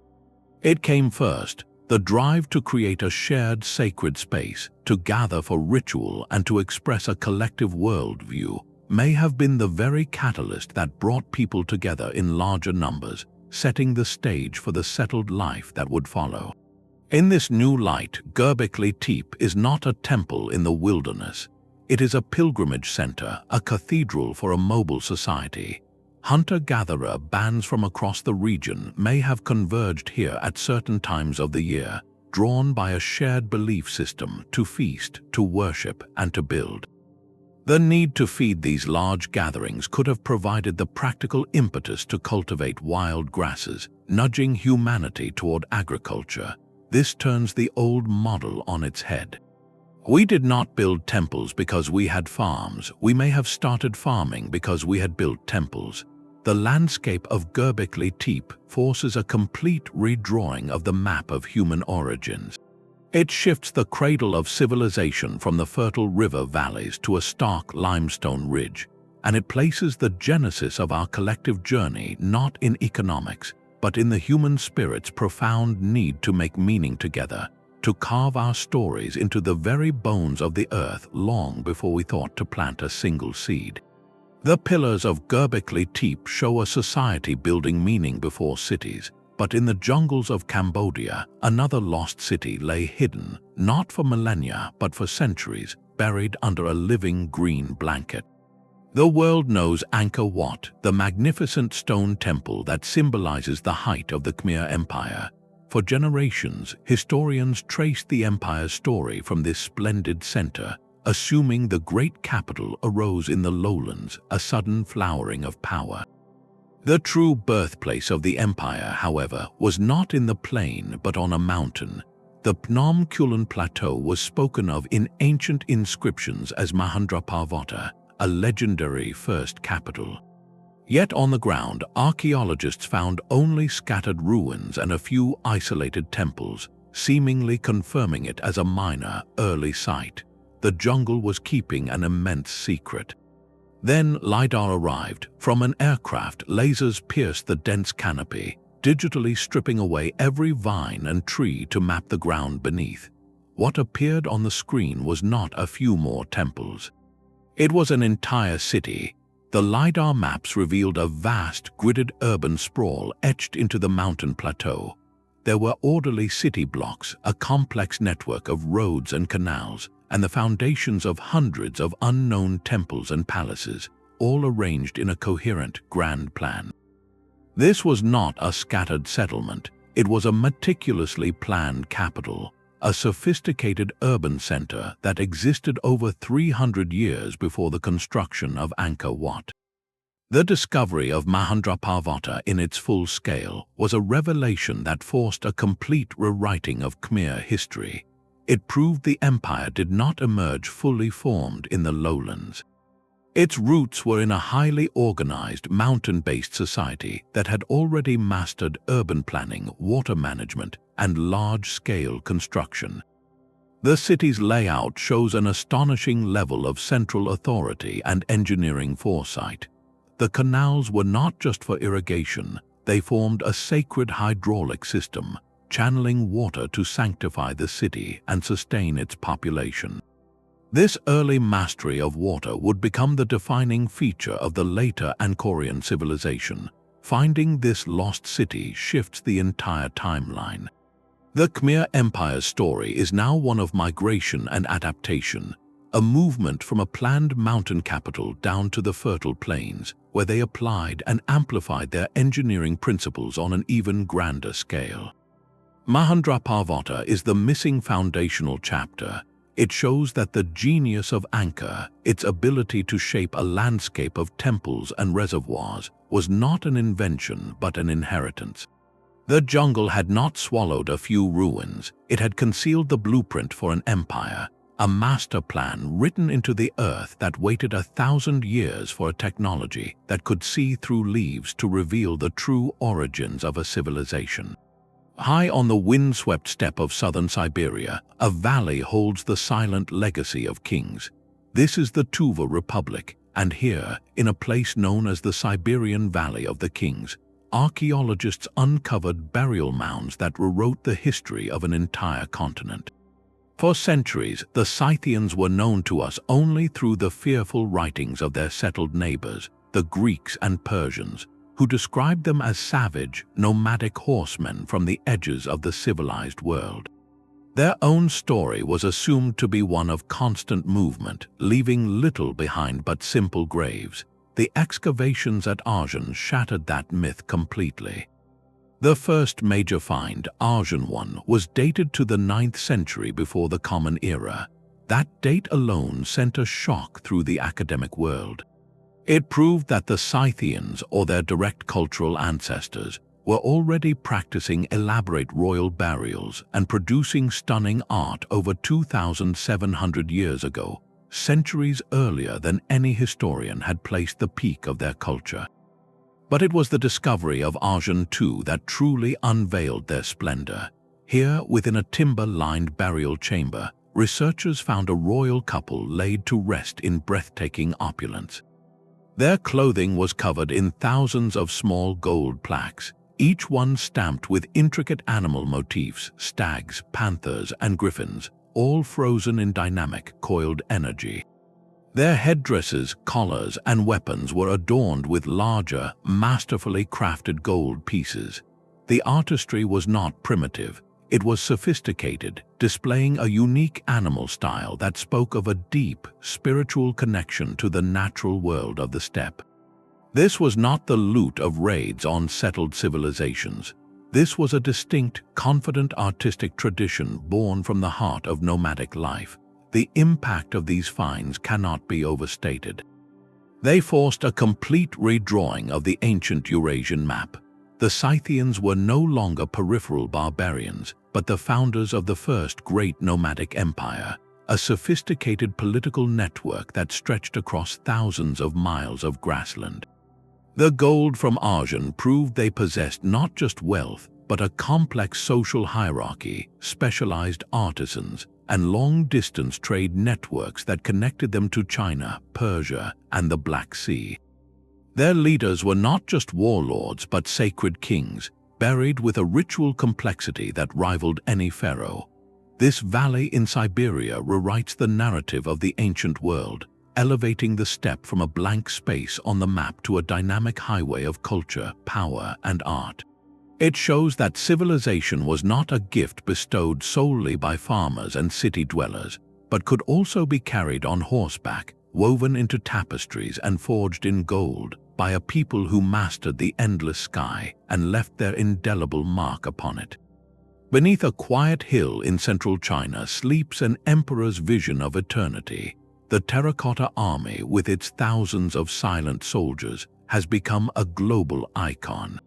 It came first, the drive to create a shared sacred space, to gather for ritual and to express a collective worldview, may have been the very catalyst that brought people together in larger numbers, setting the stage for the settled life that would follow. In this new light, Göbekli Tepe is not a temple in the wilderness. It is a pilgrimage center, a cathedral for a mobile society. Hunter-gatherer bands from across the region may have converged here at certain times of the year, drawn by a shared belief system to feast, to worship, and to build. The need to feed these large gatherings could have provided the practical impetus to cultivate wild grasses, nudging humanity toward agriculture. This turns the old model on its head. We did not build temples because we had farms. We may have started farming because we had built temples. The landscape of Göbekli Tepe forces a complete redrawing of the map of human origins. It shifts the cradle of civilization from the fertile river valleys to a stark limestone ridge, and it places the genesis of our collective journey not in economics, but in the human spirit's profound need to make meaning together, to carve our stories into the very bones of the earth long before we thought to plant a single seed. The pillars of Göbekli Tepe show a society building meaning before cities, but in the jungles of Cambodia, another lost city lay hidden, not for millennia but for centuries, buried under a living green blanket. The world knows Angkor Wat, the magnificent stone temple that symbolizes the height of the Khmer Empire. For generations, historians traced the empire's story from this splendid center, assuming the great capital arose in the lowlands, a sudden flowering of power. The true birthplace of the empire, however, was not in the plain but on a mountain. The Phnom Kulen Plateau was spoken of in ancient inscriptions as Mahendraparvata, a legendary first capital. Yet on the ground, archaeologists found only scattered ruins and a few isolated temples, seemingly confirming it as a minor, early site. The jungle was keeping an immense secret. Then LiDAR arrived. From an aircraft, lasers pierced the dense canopy, digitally stripping away every vine and tree to map the ground beneath. What appeared on the screen was not a few more temples. It was an entire city. The LiDAR maps revealed a vast, gridded urban sprawl etched into the mountain plateau. There were orderly city blocks, a complex network of roads and canals, and the foundations of hundreds of unknown temples and palaces, all arranged in a coherent, grand plan. This was not a scattered settlement. It was a meticulously planned capital, a sophisticated urban center that existed over 300 years before the construction of Angkor Wat. The discovery of Mahendraparvata in its full scale was a revelation that forced a complete rewriting of Khmer history. It proved the empire did not emerge fully formed in the lowlands. Its roots were in a highly organized, mountain-based society that had already mastered urban planning, water management, and large-scale construction. The city's layout shows an astonishing level of central authority and engineering foresight. The canals were not just for irrigation, they formed a sacred hydraulic system, channeling water to sanctify the city and sustain its population. This early mastery of water would become the defining feature of the later Angkorian civilization. Finding this lost city shifts the entire timeline. The Khmer Empire's story is now one of migration and adaptation, a movement from a planned mountain capital down to the fertile plains, where they applied and amplified their engineering principles on an even grander scale. Mahendraparvata is the missing foundational chapter. It shows that the genius of Angkor, its ability to shape a landscape of temples and reservoirs, was not an invention but an inheritance. The jungle had not swallowed a few ruins, it had concealed the blueprint for an empire, a master plan written into the earth that waited 1,000 years for a technology that could see through leaves to reveal the true origins of a civilization. High on the windswept steppe of southern Siberia, a valley holds the silent legacy of kings. This is the Tuva Republic, and here, in a place known as the Siberian Valley of the Kings, archaeologists uncovered burial mounds that rewrote the history of an entire continent. For centuries, the Scythians were known to us only through the fearful writings of their settled neighbors, the Greeks and Persians, who described them as savage, nomadic horsemen from the edges of the civilized world. Their own story was assumed to be one of constant movement, leaving little behind but simple graves. The excavations at Arjun shattered that myth completely. The first major find, Arjun I, was dated to the 9th century before the Common Era. That date alone sent a shock through the academic world. It proved that the Scythians, or their direct cultural ancestors, were already practicing elaborate royal burials and producing stunning art over 2,700 years ago, centuries earlier than any historian had placed the peak of their culture. But it was the discovery of Arjun II that truly unveiled their splendor. Here, within a timber-lined burial chamber, researchers found a royal couple laid to rest in breathtaking opulence. Their clothing was covered in thousands of small gold plaques, each one stamped with intricate animal motifs, stags, panthers, and griffins, all frozen in dynamic, coiled energy. Their headdresses, collars, and weapons were adorned with larger, masterfully crafted gold pieces. The artistry was not primitive. It was sophisticated, displaying a unique animal style that spoke of a deep, spiritual connection to the natural world of the steppe. This was not the loot of raids on settled civilizations. This was a distinct, confident artistic tradition born from the heart of nomadic life. The impact of these finds cannot be overstated. They forced a complete redrawing of the ancient Eurasian map. The Scythians were no longer peripheral barbarians, but the founders of the first great nomadic empire, a sophisticated political network that stretched across thousands of miles of grassland. The gold from Arjun proved they possessed not just wealth, but a complex social hierarchy, specialized artisans, and long-distance trade networks that connected them to China, Persia, and the Black Sea. Their leaders were not just warlords but sacred kings, buried with a ritual complexity that rivaled any pharaoh. This valley in Siberia rewrites the narrative of the ancient world, elevating the steppe from a blank space on the map to a dynamic highway of culture, power, and art. It shows that civilization was not a gift bestowed solely by farmers and city dwellers, but could also be carried on horseback, woven into tapestries and forged in gold by a people who mastered the endless sky and left their indelible mark upon it. Beneath a quiet hill in central China sleeps an emperor's vision of eternity. The terracotta army, with its thousands of silent soldiers, has become a global icon.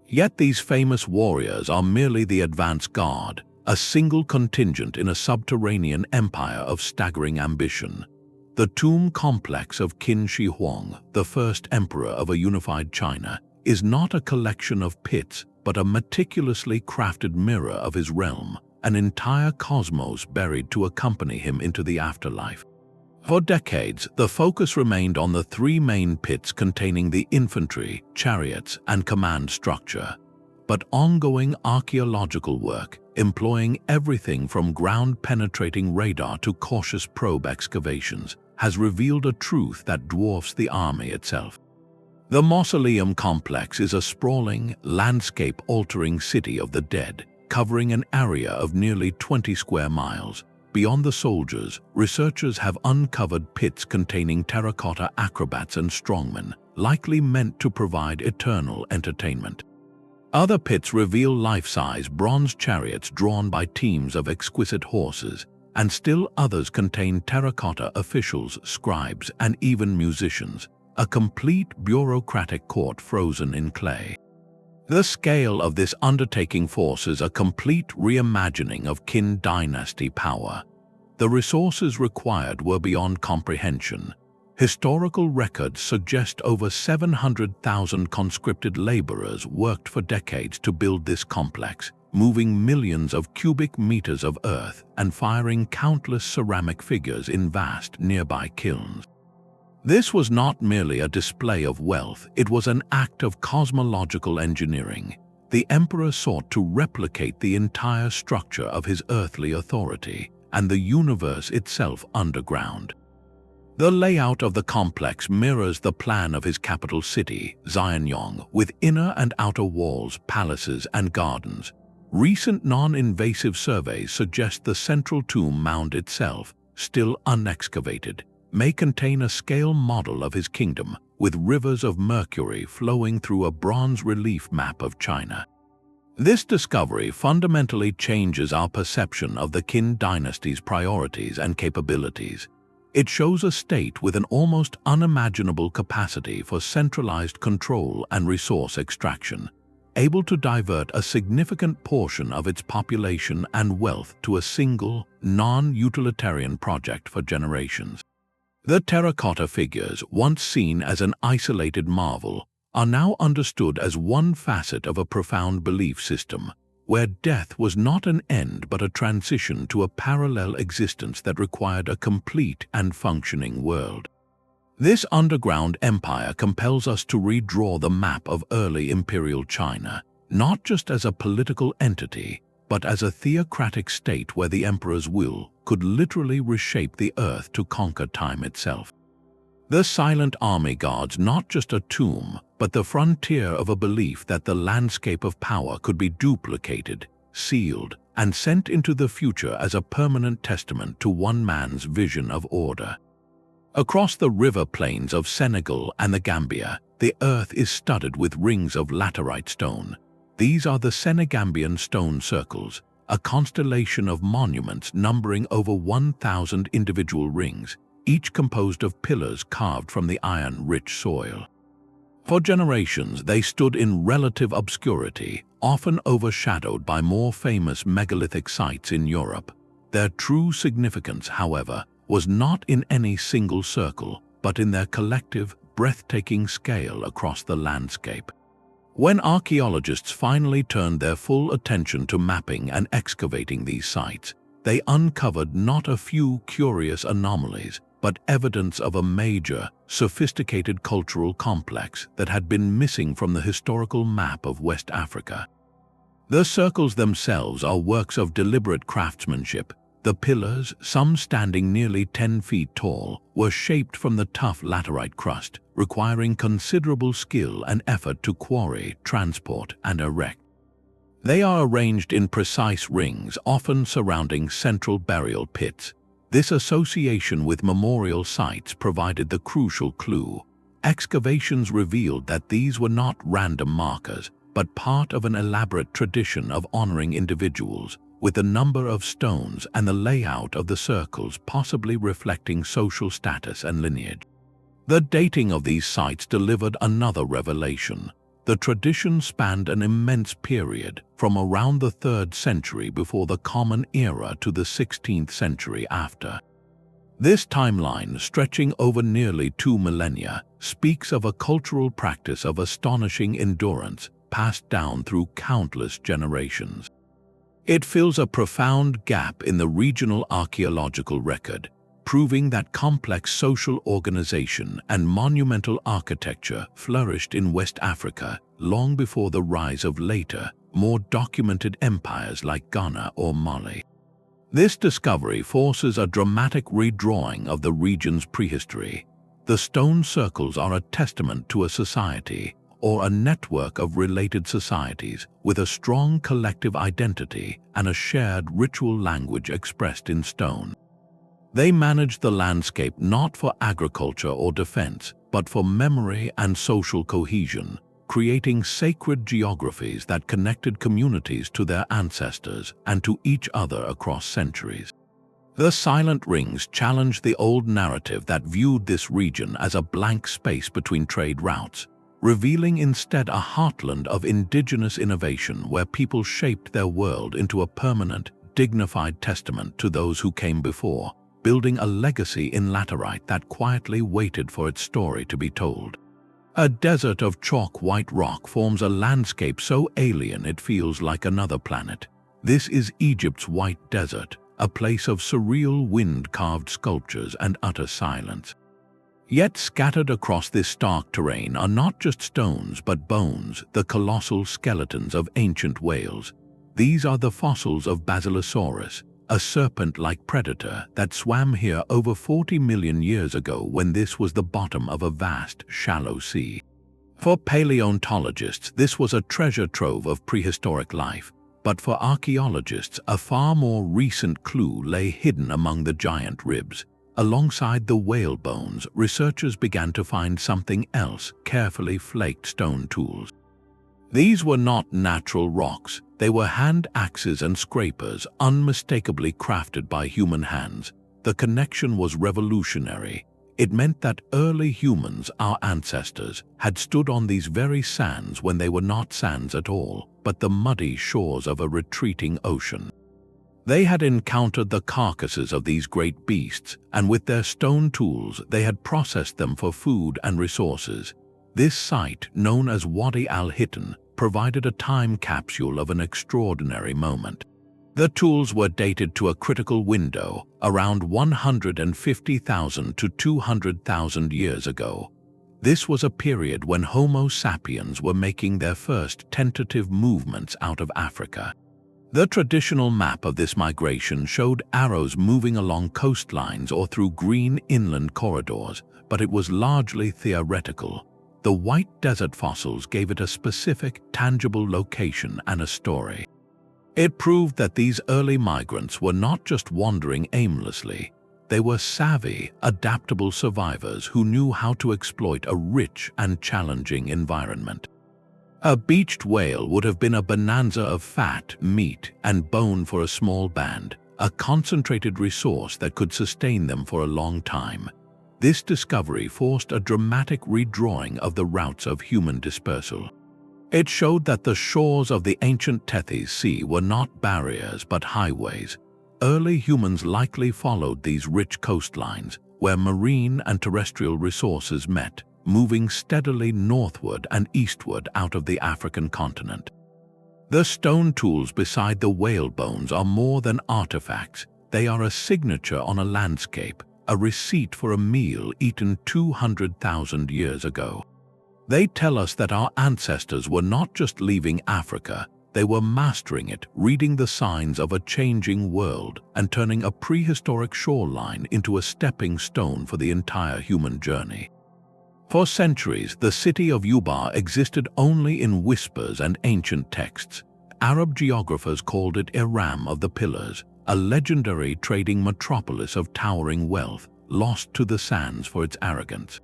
Yet these famous warriors are merely the advance guard, a single contingent in a subterranean empire of staggering ambition. The tomb complex of Qin Shi Huang, the first emperor of a unified China, is not a collection of pits, but a meticulously crafted mirror of his realm, an entire cosmos buried to accompany him into the afterlife. For decades, the focus remained on the three main pits containing the infantry, chariots, and command structure. But ongoing archaeological work, employing everything from ground-penetrating radar to cautious probe excavations, has revealed a truth that dwarfs the army itself. The mausoleum complex is a sprawling, landscape-altering city of the dead, covering an area of nearly 20 square miles. Beyond the soldiers, researchers have uncovered pits containing terracotta acrobats and strongmen, likely meant to provide eternal entertainment. Other pits reveal life-size bronze chariots drawn by teams of exquisite horses, and still others contain terracotta officials, scribes, and even musicians, a complete bureaucratic court frozen in clay. The scale of this undertaking forces a complete reimagining of Qin dynasty power. The resources required were beyond comprehension. Historical records suggest over 700,000 conscripted laborers worked for decades to build this complex, moving millions of cubic meters of earth and firing countless ceramic figures in vast nearby kilns. This was not merely a display of wealth, it was an act of cosmological engineering. The emperor sought to replicate the entire structure of his earthly authority and the universe itself underground. The layout of the complex mirrors the plan of his capital city, Xianyang, with inner and outer walls, palaces, and gardens. Recent non-invasive surveys suggest the central tomb mound itself, still unexcavated, may contain a scale model of his kingdom, with rivers of mercury flowing through a bronze relief map of China. This discovery fundamentally changes our perception of the Qin dynasty's priorities and capabilities. It shows a state with an almost unimaginable capacity for centralized control and resource extraction, able to divert a significant portion of its population and wealth to a single, non-utilitarian project for generations. The terracotta figures, once seen as an isolated marvel, are now understood as one facet of a profound belief system, where death was not an end but a transition to a parallel existence that required a complete and functioning world. This underground empire compels us to redraw the map of early imperial China, not just as a political entity, but as a theocratic state where the emperor's will could literally reshape the earth to conquer time itself. The silent army guards not just a tomb, but the frontier of a belief that the landscape of power could be duplicated, sealed, and sent into the future as a permanent testament to one man's vision of order. Across the river plains of Senegal and the Gambia, the earth is studded with rings of laterite stone. These are the Senegambian stone circles, a constellation of monuments numbering over 1,000 individual rings, each composed of pillars carved from the iron-rich soil. For generations, they stood in relative obscurity, often overshadowed by more famous megalithic sites in Europe. Their true significance, however, was not in any single circle, but in their collective, breathtaking scale across the landscape. When archaeologists finally turned their full attention to mapping and excavating these sites, they uncovered not a few curious anomalies, but evidence of a major, sophisticated cultural complex that had been missing from the historical map of West Africa. The circles themselves are works of deliberate craftsmanship. The pillars, some standing nearly 10 feet tall, were shaped from the tough laterite crust, requiring considerable skill and effort to quarry, transport, and erect. They are arranged in precise rings, often surrounding central burial pits. This association with memorial sites provided the crucial clue. Excavations revealed that these were not random markers, but part of an elaborate tradition of honoring individuals, with the number of stones and the layout of the circles possibly reflecting social status and lineage. The dating of these sites delivered another revelation. The tradition spanned an immense period, from around the 3rd century before the Common Era to the 16th century after. This timeline, stretching over nearly 2 millennia, speaks of a cultural practice of astonishing endurance, passed down through countless generations. It fills a profound gap in the regional archaeological record, proving that complex social organization and monumental architecture flourished in West Africa long before the rise of later, more documented empires like Ghana or Mali. This discovery forces a dramatic redrawing of the region's prehistory. The stone circles are a testament to a society, or a network of related societies, with a strong collective identity and a shared ritual language expressed in stone. They managed the landscape not for agriculture or defense, but for memory and social cohesion, creating sacred geographies that connected communities to their ancestors and to each other across centuries. The silent rings challenged the old narrative that viewed this region as a blank space between trade routes, revealing instead a heartland of indigenous innovation where people shaped their world into a permanent, dignified testament to those who came before, building a legacy in laterite that quietly waited for its story to be told. A desert of chalk-white rock forms a landscape so alien it feels like another planet. This is Egypt's White Desert, a place of surreal wind-carved sculptures and utter silence. Yet scattered across this stark terrain are not just stones but bones, the colossal skeletons of ancient whales. These are the fossils of Basilosaurus, a serpent-like predator that swam here over 40 million years ago when this was the bottom of a vast, shallow sea. For paleontologists, this was a treasure trove of prehistoric life, but for archaeologists, a far more recent clue lay hidden among the giant ribs. Alongside the whale bones, researchers began to find something else: carefully flaked stone tools. These were not natural rocks. They were hand axes and scrapers, unmistakably crafted by human hands. The connection was revolutionary. It meant that early humans, our ancestors, had stood on these very sands when they were not sands at all, but the muddy shores of a retreating ocean. They had encountered the carcasses of these great beasts, and with their stone tools they had processed them for food and resources. This site, known as Wadi al-Hitan, provided a time capsule of an extraordinary moment. The tools were dated to a critical window, around 150,000 to 200,000 years ago. This was a period when Homo sapiens were making their first tentative movements out of Africa. The traditional map of this migration showed arrows moving along coastlines or through green inland corridors, but it was largely theoretical. The white desert fossils gave it a specific, tangible location and a story. It proved that these early migrants were not just wandering aimlessly. They were savvy, adaptable survivors who knew how to exploit a rich and challenging environment. A beached whale would have been a bonanza of fat, meat, and bone for a small band, a concentrated resource that could sustain them for a long time. This discovery forced a dramatic redrawing of the routes of human dispersal. It showed that the shores of the ancient Tethys Sea were not barriers but highways. Early humans likely followed these rich coastlines, where marine and terrestrial resources met, moving steadily northward and eastward out of the African continent. The stone tools beside the whale bones are more than artifacts. They are a signature on a landscape, a receipt for a meal eaten 200,000 years ago. They tell us that our ancestors were not just leaving Africa, they were mastering it, reading the signs of a changing world and turning a prehistoric shoreline into a stepping stone for the entire human journey. For centuries, the city of Ubar existed only in whispers and ancient texts. Arab geographers called it Iram of the Pillars, a legendary trading metropolis of towering wealth, lost to the sands for its arrogance.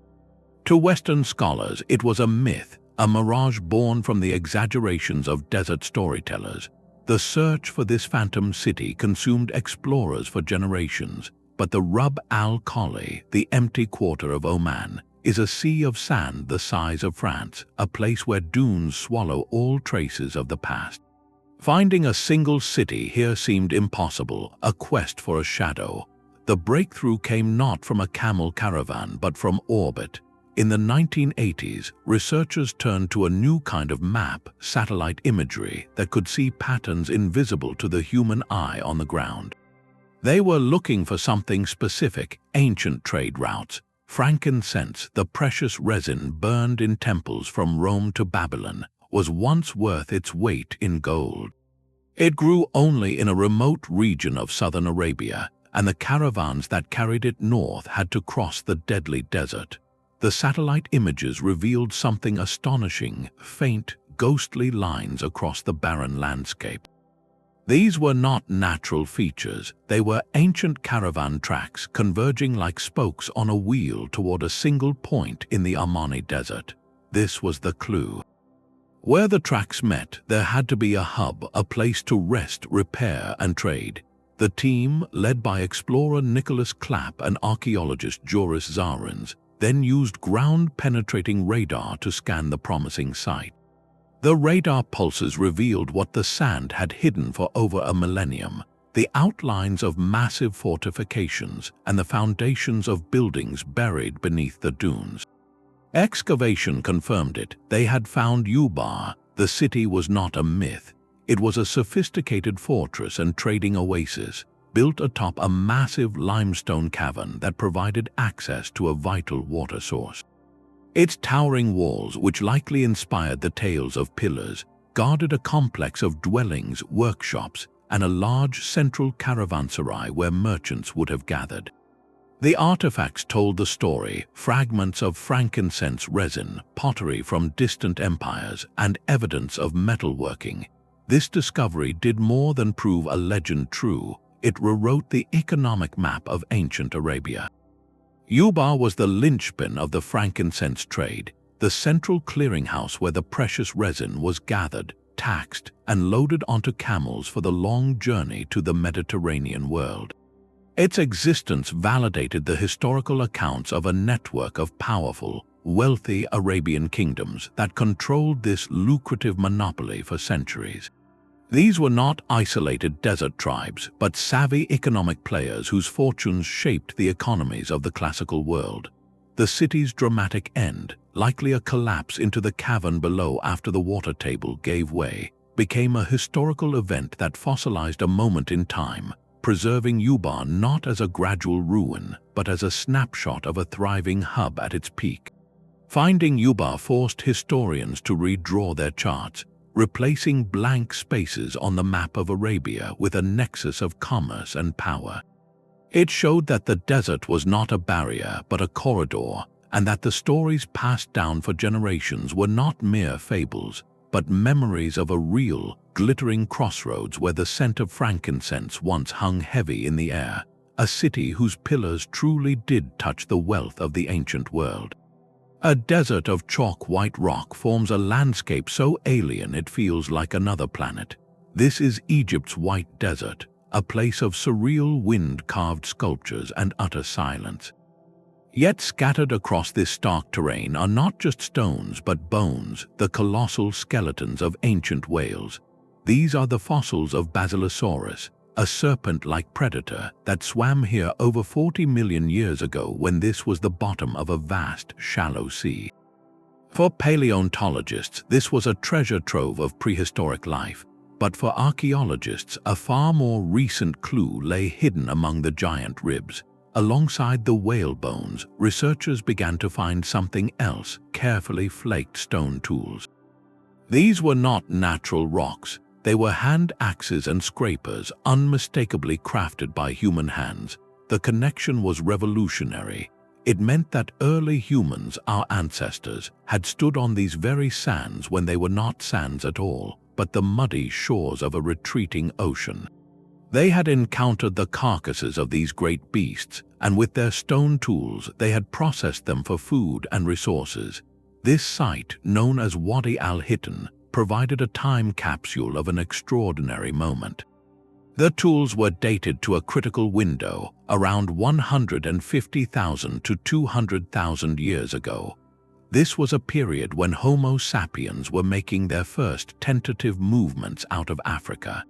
To Western scholars, it was a myth, a mirage born from the exaggerations of desert storytellers. The search for this phantom city consumed explorers for generations, but the Rub al-Khali, the empty quarter of Oman, is a sea of sand the size of France, a place where dunes swallow all traces of the past. Finding a single city here seemed impossible, a quest for a shadow. The breakthrough came not from a camel caravan but from orbit. In the 1980s, researchers turned to a new kind of map, satellite imagery, that could see patterns invisible to the human eye on the ground. They were looking for something specific: ancient trade routes. Frankincense, the precious resin burned in temples from Rome to Babylon, was once worth its weight in gold. It grew only in a remote region of southern Arabia, and the caravans that carried it north had to cross the deadly desert. The satellite images revealed something astonishing: faint, ghostly lines across the barren landscape. These were not natural features, they were ancient caravan tracks converging like spokes on a wheel toward a single point in the Amani Desert. This was the clue. Where the tracks met, there had to be a hub, a place to rest, repair, and trade. The team, led by explorer Nicholas Clapp and archaeologist Joris Zarins, then used ground-penetrating radar to scan the promising site. The radar pulses revealed what the sand had hidden for over a millennium: the outlines of massive fortifications and the foundations of buildings buried beneath the dunes. Excavation confirmed it. They had found Ubar. The city was not a myth. It was a sophisticated fortress and trading oasis, built atop a massive limestone cavern that provided access to a vital water source. Its towering walls, which likely inspired the tales of pillars, guarded a complex of dwellings, workshops, and a large central caravanserai where merchants would have gathered. The artifacts told the story: fragments of frankincense resin, pottery from distant empires, and evidence of metalworking. This discovery did more than prove a legend true. It rewrote the economic map of ancient Arabia. Ubar was the linchpin of the frankincense trade, the central clearinghouse where the precious resin was gathered, taxed, and loaded onto camels for the long journey to the Mediterranean world. Its existence validated the historical accounts of a network of powerful, wealthy Arabian kingdoms that controlled this lucrative monopoly for centuries. These were not isolated desert tribes, but savvy economic players whose fortunes shaped the economies of the classical world. The city's dramatic end, likely a collapse into the cavern below after the water table gave way, became a historical event that fossilized a moment in time, preserving Ubar not as a gradual ruin, but as a snapshot of a thriving hub at its peak. Finding Ubar forced historians to redraw their charts, replacing blank spaces on the map of Arabia with a nexus of commerce and power. It showed that the desert was not a barrier but a corridor, and that the stories passed down for generations were not mere fables, but memories of a real, glittering crossroads where the scent of frankincense once hung heavy in the air, a city whose pillars truly did touch the wealth of the ancient world. A desert of chalk-white rock forms a landscape so alien it feels like another planet. This is Egypt's White Desert, a place of surreal wind-carved sculptures and utter silence. Yet scattered across this stark terrain are not just stones but bones, the colossal skeletons of ancient whales. These are the fossils of Basilosaurus, a serpent-like predator that swam here over 40 million years ago when this was the bottom of a vast, shallow sea. For paleontologists, this was a treasure trove of prehistoric life, but for archaeologists, a far more recent clue lay hidden among the giant ribs. Alongside the whale bones, researchers began to find something else: carefully flaked stone tools. These were not natural rocks. They were hand axes and scrapers, unmistakably crafted by human hands. The connection was revolutionary. It meant that early humans, our ancestors, had stood on these very sands when they were not sands at all, but the muddy shores of a retreating ocean. They had encountered the carcasses of these great beasts, and with their stone tools they had processed them for food and resources. This site, known as Wadi al-Hitan, provided a time capsule of an extraordinary moment. The tools were dated to a critical window, around 150,000 to 200,000 years ago. This was a period when Homo sapiens were making their first tentative movements out of Africa.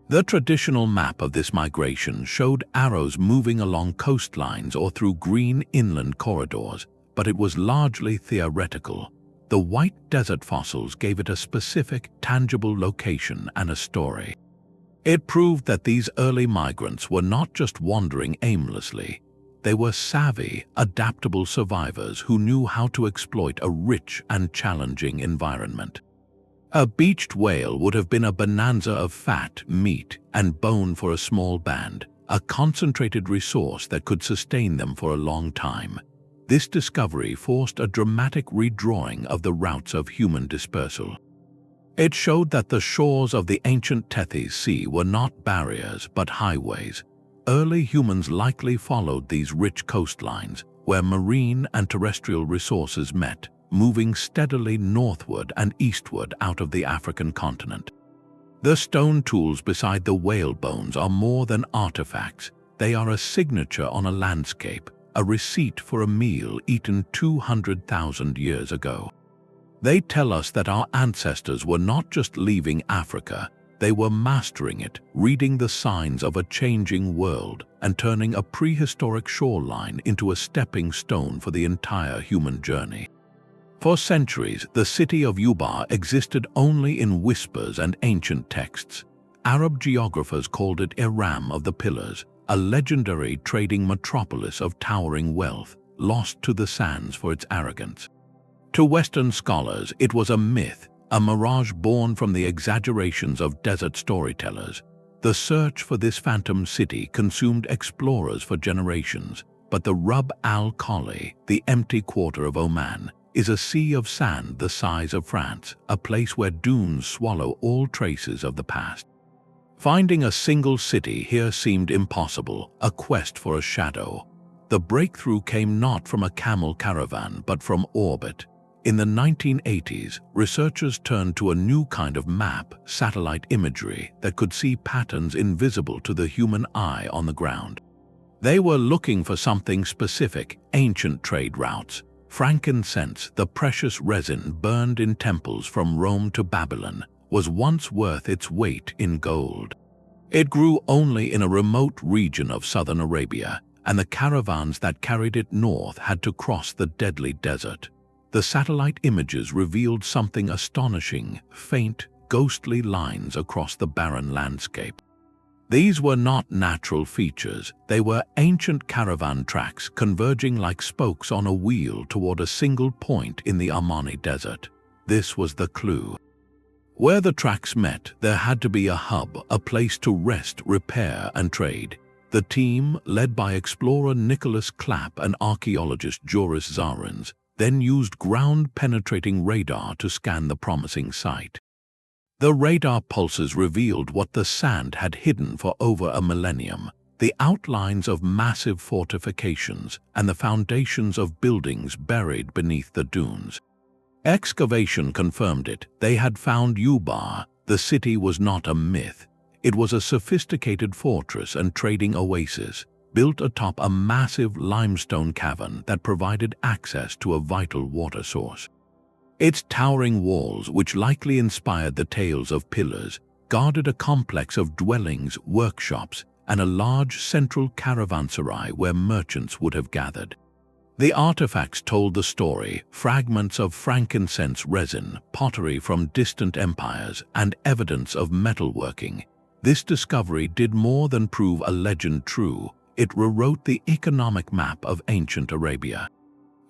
The traditional map of this migration showed arrows moving along coastlines or through green inland corridors, but it was largely theoretical. The White Desert fossils gave it a specific, tangible location and a story. It proved that these early migrants were not just wandering aimlessly. They were savvy, adaptable survivors who knew how to exploit a rich and challenging environment. A beached whale would have been a bonanza of fat, meat, and bone for a small band, a concentrated resource that could sustain them for a long time. This discovery forced a dramatic redrawing of the routes of human dispersal. It showed that the shores of the ancient Tethys Sea were not barriers but highways. Early humans likely followed these rich coastlines, where marine and terrestrial resources met, moving steadily northward and eastward out of the African continent. The stone tools beside the whale bones are more than artifacts. They are a signature on a landscape, a receipt for a meal eaten 200,000 years ago. They tell us that our ancestors were not just leaving Africa, they were mastering it, reading the signs of a changing world and turning a prehistoric shoreline into a stepping stone for the entire human journey. For centuries, the city of Ubar existed only in whispers and ancient texts. Arab geographers called it Iram of the Pillars, a legendary trading metropolis of towering wealth, lost to the sands for its arrogance. To Western scholars, it was a myth, a mirage born from the exaggerations of desert storytellers. The search for this phantom city consumed explorers for generations, but the Rub al-Khali, the empty quarter of Oman, is a sea of sand the size of France, a place where dunes swallow all traces of the past. Finding a single city here seemed impossible, a quest for a shadow. The breakthrough came not from a camel caravan but from orbit. In the 1980s, researchers turned to a new kind of map, satellite imagery, that could see patterns invisible to the human eye on the ground. They were looking for something specific: ancient trade routes. Frankincense, the precious resin burned in temples from Rome to Babylon, was once worth its weight in gold. It grew only in a remote region of southern Arabia, and the caravans that carried it north had to cross the deadly desert. The satellite images revealed something astonishing: faint, ghostly lines across the barren landscape. These were not natural features, they were ancient caravan tracks converging like spokes on a wheel toward a single point in the Amani Desert. This was the clue. Where the tracks met, there had to be a hub, a place to rest, repair, and trade. The team, led by explorer Nicholas Clapp and archaeologist Joris Zarins, then used ground-penetrating radar to scan the promising site. The radar pulses revealed what the sand had hidden for over a millennium, the outlines of massive fortifications and the foundations of buildings buried beneath the dunes. Excavation confirmed it. They had found Ubar. The city was not a myth. It was a sophisticated fortress and trading oasis, built atop a massive limestone cavern that provided access to a vital water source. Its towering walls, which likely inspired the tales of pillars, guarded a complex of dwellings, workshops, and a large central caravanserai where merchants would have gathered. The artifacts told the story: fragments of frankincense resin, pottery from distant empires, and evidence of metalworking. This discovery did more than prove a legend true. It rewrote the economic map of ancient Arabia.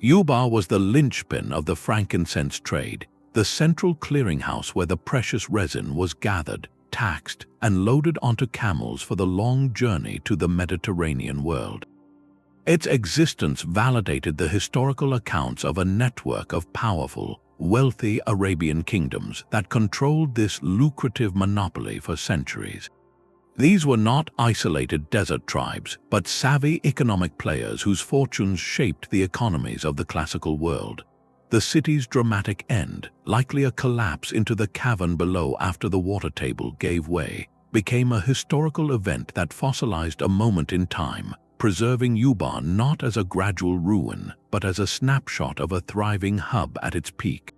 Ubar was the linchpin of the frankincense trade, the central clearinghouse where the precious resin was gathered, taxed, and loaded onto camels for the long journey to the Mediterranean world. Its existence validated the historical accounts of a network of powerful, wealthy Arabian kingdoms that controlled this lucrative monopoly for centuries. These were not isolated desert tribes, but savvy economic players whose fortunes shaped the economies of the classical world. The city's dramatic end, likely a collapse into the cavern below after the water table gave way, became a historical event that fossilized a moment in time, preserving Ubar not as a gradual ruin, but as a snapshot of a thriving hub at its peak.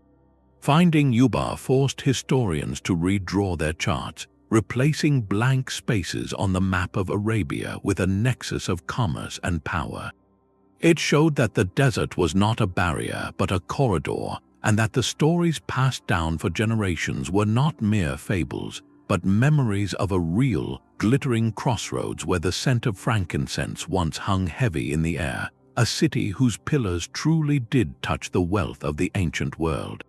Finding Ubar forced historians to redraw their charts, replacing blank spaces on the map of Arabia with a nexus of commerce and power. It showed that the desert was not a barrier but a corridor, and that the stories passed down for generations were not mere fables, but memories of a real, glittering crossroads where the scent of frankincense once hung heavy in the air, a city whose pillars truly did touch the wealth of the ancient world.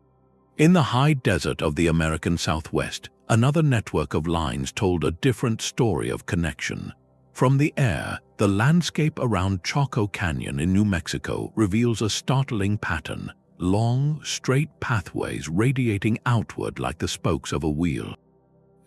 In the high desert of the American Southwest, another network of lines told a different story of connection. From the air, the landscape around Chaco Canyon in New Mexico reveals a startling pattern: long, straight pathways radiating outward like the spokes of a wheel.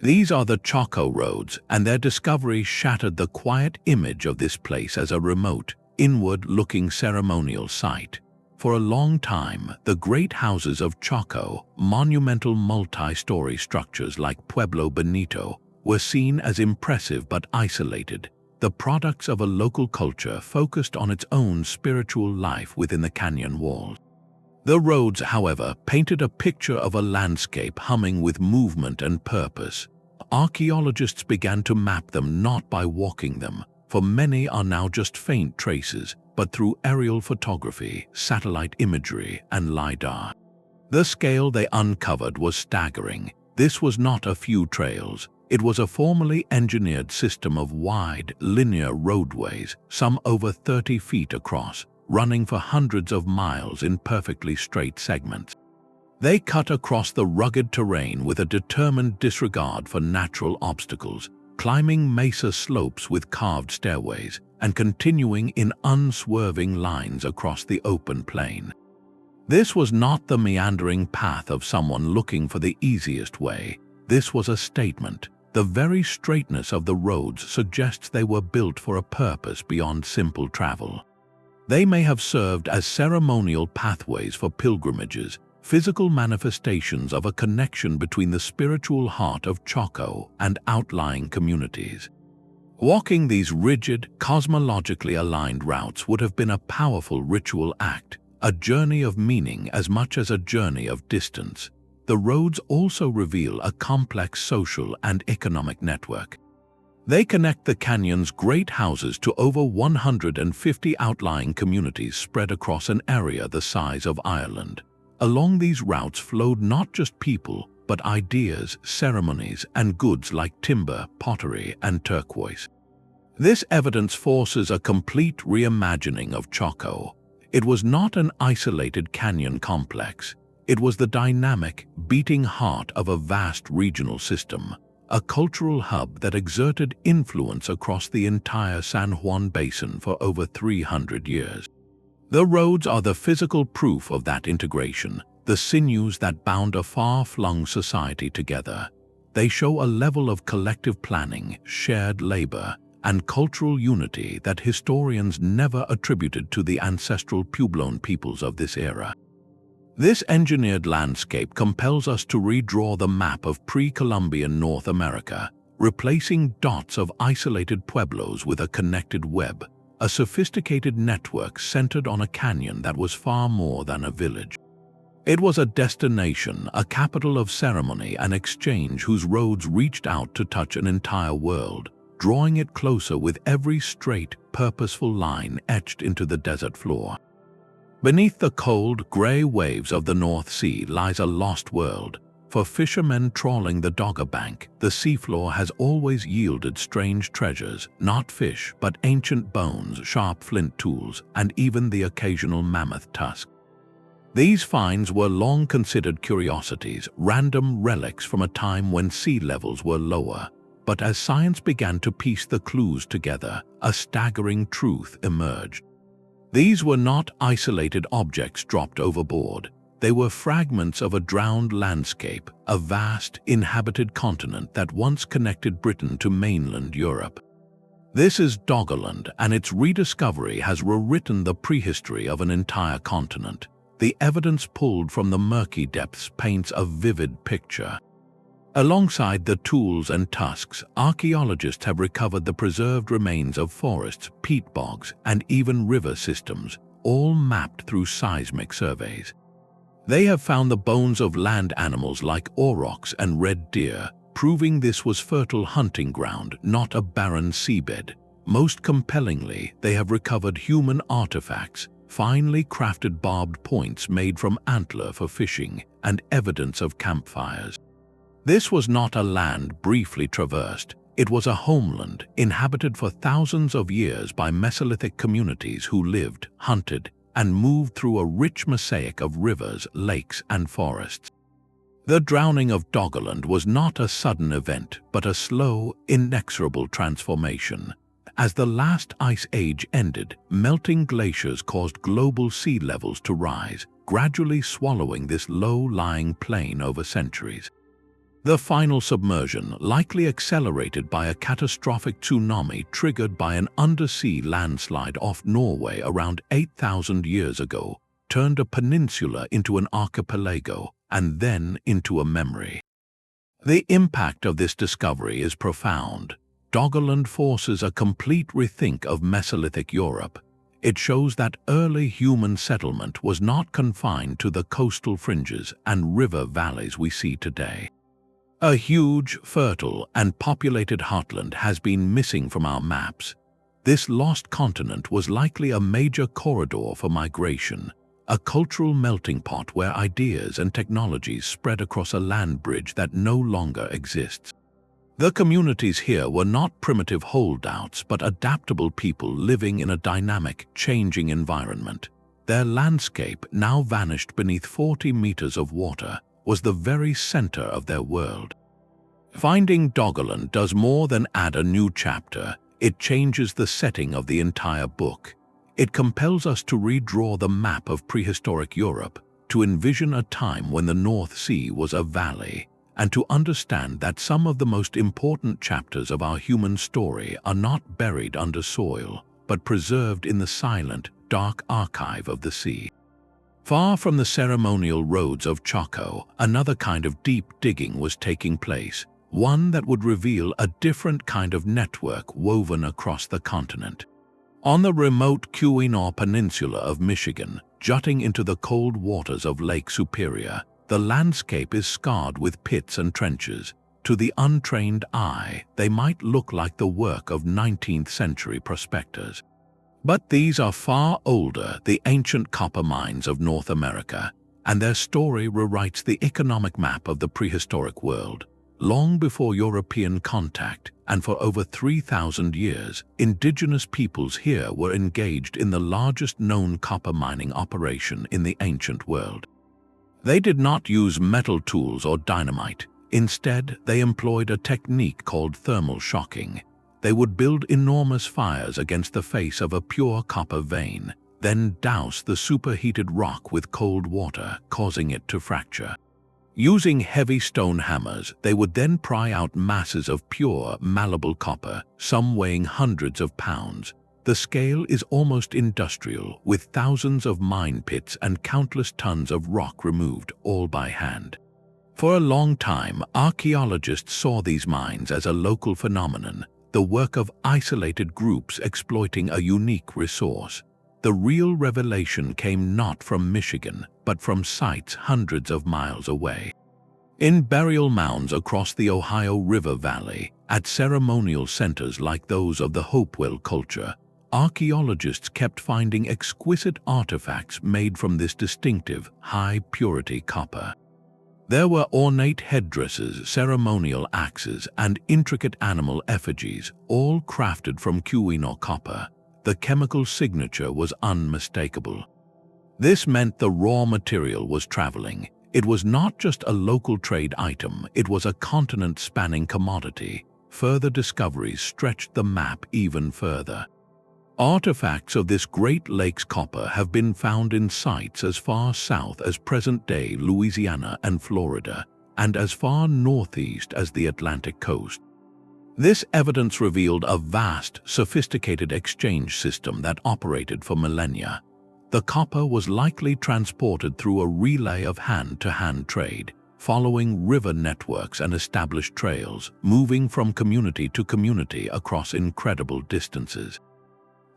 These are the Chaco roads, and their discovery shattered the quiet image of this place as a remote, inward-looking ceremonial site. For a long time, the great houses of Chaco, monumental multi-story structures like Pueblo Bonito, were seen as impressive but isolated, the products of a local culture focused on its own spiritual life within the canyon walls. The roads, however, painted a picture of a landscape humming with movement and purpose. Archaeologists began to map them not by walking them, for many are now just faint traces, but through aerial photography, satellite imagery, and LiDAR. The scale they uncovered was staggering. This was not a few trails. It was a formally engineered system of wide, linear roadways, some over 30 feet across, running for hundreds of miles in perfectly straight segments. They cut across the rugged terrain with a determined disregard for natural obstacles, climbing mesa slopes with carved stairways, and continuing in unswerving lines across the open plain. This was not the meandering path of someone looking for the easiest way. This was a statement. The very straightness of the roads suggests they were built for a purpose beyond simple travel. They may have served as ceremonial pathways for pilgrimages, physical manifestations of a connection between the spiritual heart of Chaco and outlying communities. Walking these rigid, cosmologically aligned routes would have been a powerful ritual act, a journey of meaning as much as a journey of distance. The roads also reveal a complex social and economic network. They connect the canyon's great houses to over 150 outlying communities spread across an area the size of Ireland. Along these routes flowed not just people, but ideas, ceremonies, and goods like timber, pottery, and turquoise. This evidence forces a complete reimagining of Chaco. It was not an isolated canyon complex. It was the dynamic, beating heart of a vast regional system, a cultural hub that exerted influence across the entire San Juan Basin for over 300 years. The roads are the physical proof of that integration, the sinews that bound a far-flung society together. They show a level of collective planning, shared labor, and cultural unity that historians never attributed to the ancestral Puebloan peoples of this era. This engineered landscape compels us to redraw the map of pre-Columbian North America, replacing dots of isolated pueblos with a connected web, a sophisticated network centered on a canyon that was far more than a village. It was a destination, a capital of ceremony and exchange whose roads reached out to touch an entire world, drawing it closer with every straight, purposeful line etched into the desert floor. Beneath the cold, gray waves of the North Sea lies a lost world. For fishermen trawling the Dogger Bank, the seafloor has always yielded strange treasures, not fish, but ancient bones, sharp flint tools, and even the occasional mammoth tusk. These finds were long considered curiosities, random relics from a time when sea levels were lower. But as science began to piece the clues together, a staggering truth emerged. These were not isolated objects dropped overboard. They were fragments of a drowned landscape, a vast, inhabited continent that once connected Britain to mainland Europe. This is Doggerland, and its rediscovery has rewritten the prehistory of an entire continent. The evidence pulled from the murky depths paints a vivid picture. Alongside the tools and tusks, archaeologists have recovered the preserved remains of forests, peat bogs, and even river systems, all mapped through seismic surveys. They have found the bones of land animals like aurochs and red deer, proving this was fertile hunting ground, not a barren seabed. Most compellingly, they have recovered human artifacts, finely crafted barbed points made from antler for fishing, and evidence of campfires. This was not a land briefly traversed. It was a homeland inhabited for thousands of years by Mesolithic communities who lived, hunted, and moved through a rich mosaic of rivers, lakes, and forests. The drowning of Doggerland was not a sudden event, but a slow, inexorable transformation. As the last ice age ended, melting glaciers caused global sea levels to rise, gradually swallowing this low-lying plain over centuries. The final submersion, likely accelerated by a catastrophic tsunami triggered by an undersea landslide off Norway around 8,000 years ago, turned a peninsula into an archipelago and then into a memory. The impact of this discovery is profound. Doggerland forces a complete rethink of Mesolithic Europe. It shows that early human settlement was not confined to the coastal fringes and river valleys we see today. A huge, fertile, and populated heartland has been missing from our maps. This lost continent was likely a major corridor for migration, a cultural melting pot where ideas and technologies spread across a land bridge that no longer exists. The communities here were not primitive holdouts, but adaptable people living in a dynamic, changing environment. Their landscape, now vanished beneath 40 meters of water, was the very center of their world. Finding Doggerland does more than add a new chapter. It changes the setting of the entire book. It compels us to redraw the map of prehistoric Europe, to envision a time when the North Sea was a valley, and to understand that some of the most important chapters of our human story are not buried under soil, but preserved in the silent, dark archive of the sea. Far from the ceremonial roads of Chaco, another kind of deep digging was taking place, one that would reveal a different kind of network woven across the continent. On the remote Keweenaw Peninsula of Michigan, jutting into the cold waters of Lake Superior, the landscape is scarred with pits and trenches. To the untrained eye, they might look like the work of 19th-century prospectors. But these are far older, the ancient copper mines of North America. and their story rewrites the economic map of the prehistoric world. Long before European contact, and for over 3,000 years, indigenous peoples here were engaged in the largest known copper mining operation in the ancient world. They did not use metal tools or dynamite. Instead, they employed a technique called thermal shocking. They would build enormous fires against the face of a pure copper vein, then douse the superheated rock with cold water, causing it to fracture. Using heavy stone hammers, they would then pry out masses of pure, malleable copper, some weighing hundreds of pounds. The scale is almost industrial, with thousands of mine pits and countless tons of rock removed, all by hand. For a long time, archaeologists saw these mines as a local phenomenon, the work of isolated groups exploiting a unique resource. The real revelation came not from Michigan, but from sites hundreds of miles away. In burial mounds across the Ohio River Valley, at ceremonial centers like those of the Hopewell culture, archaeologists kept finding exquisite artifacts made from this distinctive, high-purity copper. There were ornate headdresses, ceremonial axes, and intricate animal effigies, all crafted from Quinault copper. The chemical signature was unmistakable. This meant the raw material was traveling. It was not just a local trade item, it was a continent-spanning commodity. Further discoveries stretched the map even further. Artifacts of this Great Lakes copper have been found in sites as far south as present-day Louisiana and Florida, and as far northeast as the Atlantic coast. This evidence revealed a vast, sophisticated exchange system that operated for millennia. The copper was likely transported through a relay of hand-to-hand trade, following river networks and established trails, moving from community to community across incredible distances.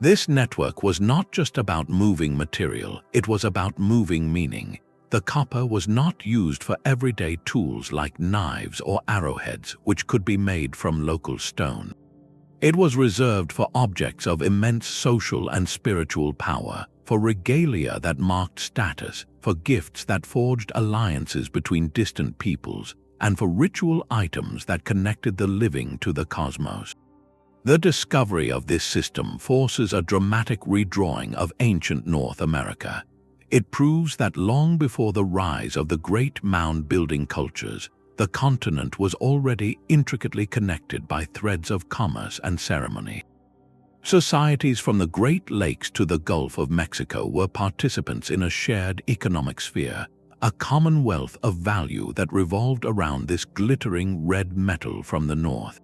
This network was not just about moving material, it was about moving meaning. The copper was not used for everyday tools like knives or arrowheads, which could be made from local stone. It was reserved for objects of immense social and spiritual power, for regalia that marked status, for gifts that forged alliances between distant peoples, and for ritual items that connected the living to the cosmos. The discovery of this system forces a dramatic redrawing of ancient North America. It proves that long before the rise of the great mound-building cultures, the continent was already intricately connected by threads of commerce and ceremony. Societies from the Great Lakes to the Gulf of Mexico were participants in a shared economic sphere, a commonwealth of value that revolved around this glittering red metal from the north.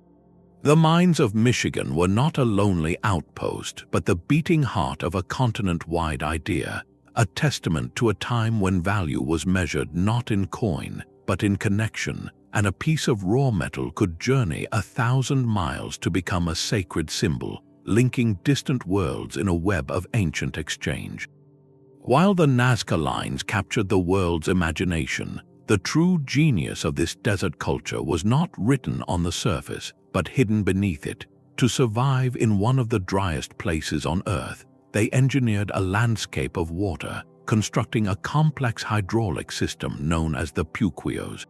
The mines of Michigan were not a lonely outpost, but the beating heart of a continent-wide idea, a testament to a time when value was measured not in coin, but in connection, and a piece of raw metal could journey 1,000 miles to become a sacred symbol, linking distant worlds in a web of ancient exchange. While the Nazca lines captured the world's imagination, the true genius of this desert culture was not written on the surface, but hidden beneath it. To survive in one of the driest places on Earth, they engineered a landscape of water, constructing a complex hydraulic system known as the Puquios.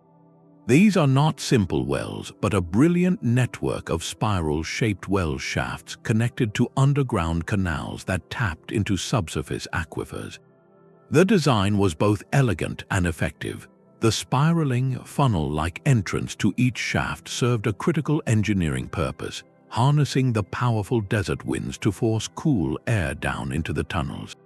These are not simple wells, but a brilliant network of spiral-shaped well shafts connected to underground canals that tapped into subsurface aquifers. The design was both elegant and effective. The spiraling, funnel-like entrance to each shaft served a critical engineering purpose, harnessing the powerful desert winds to force cool air down into the tunnels.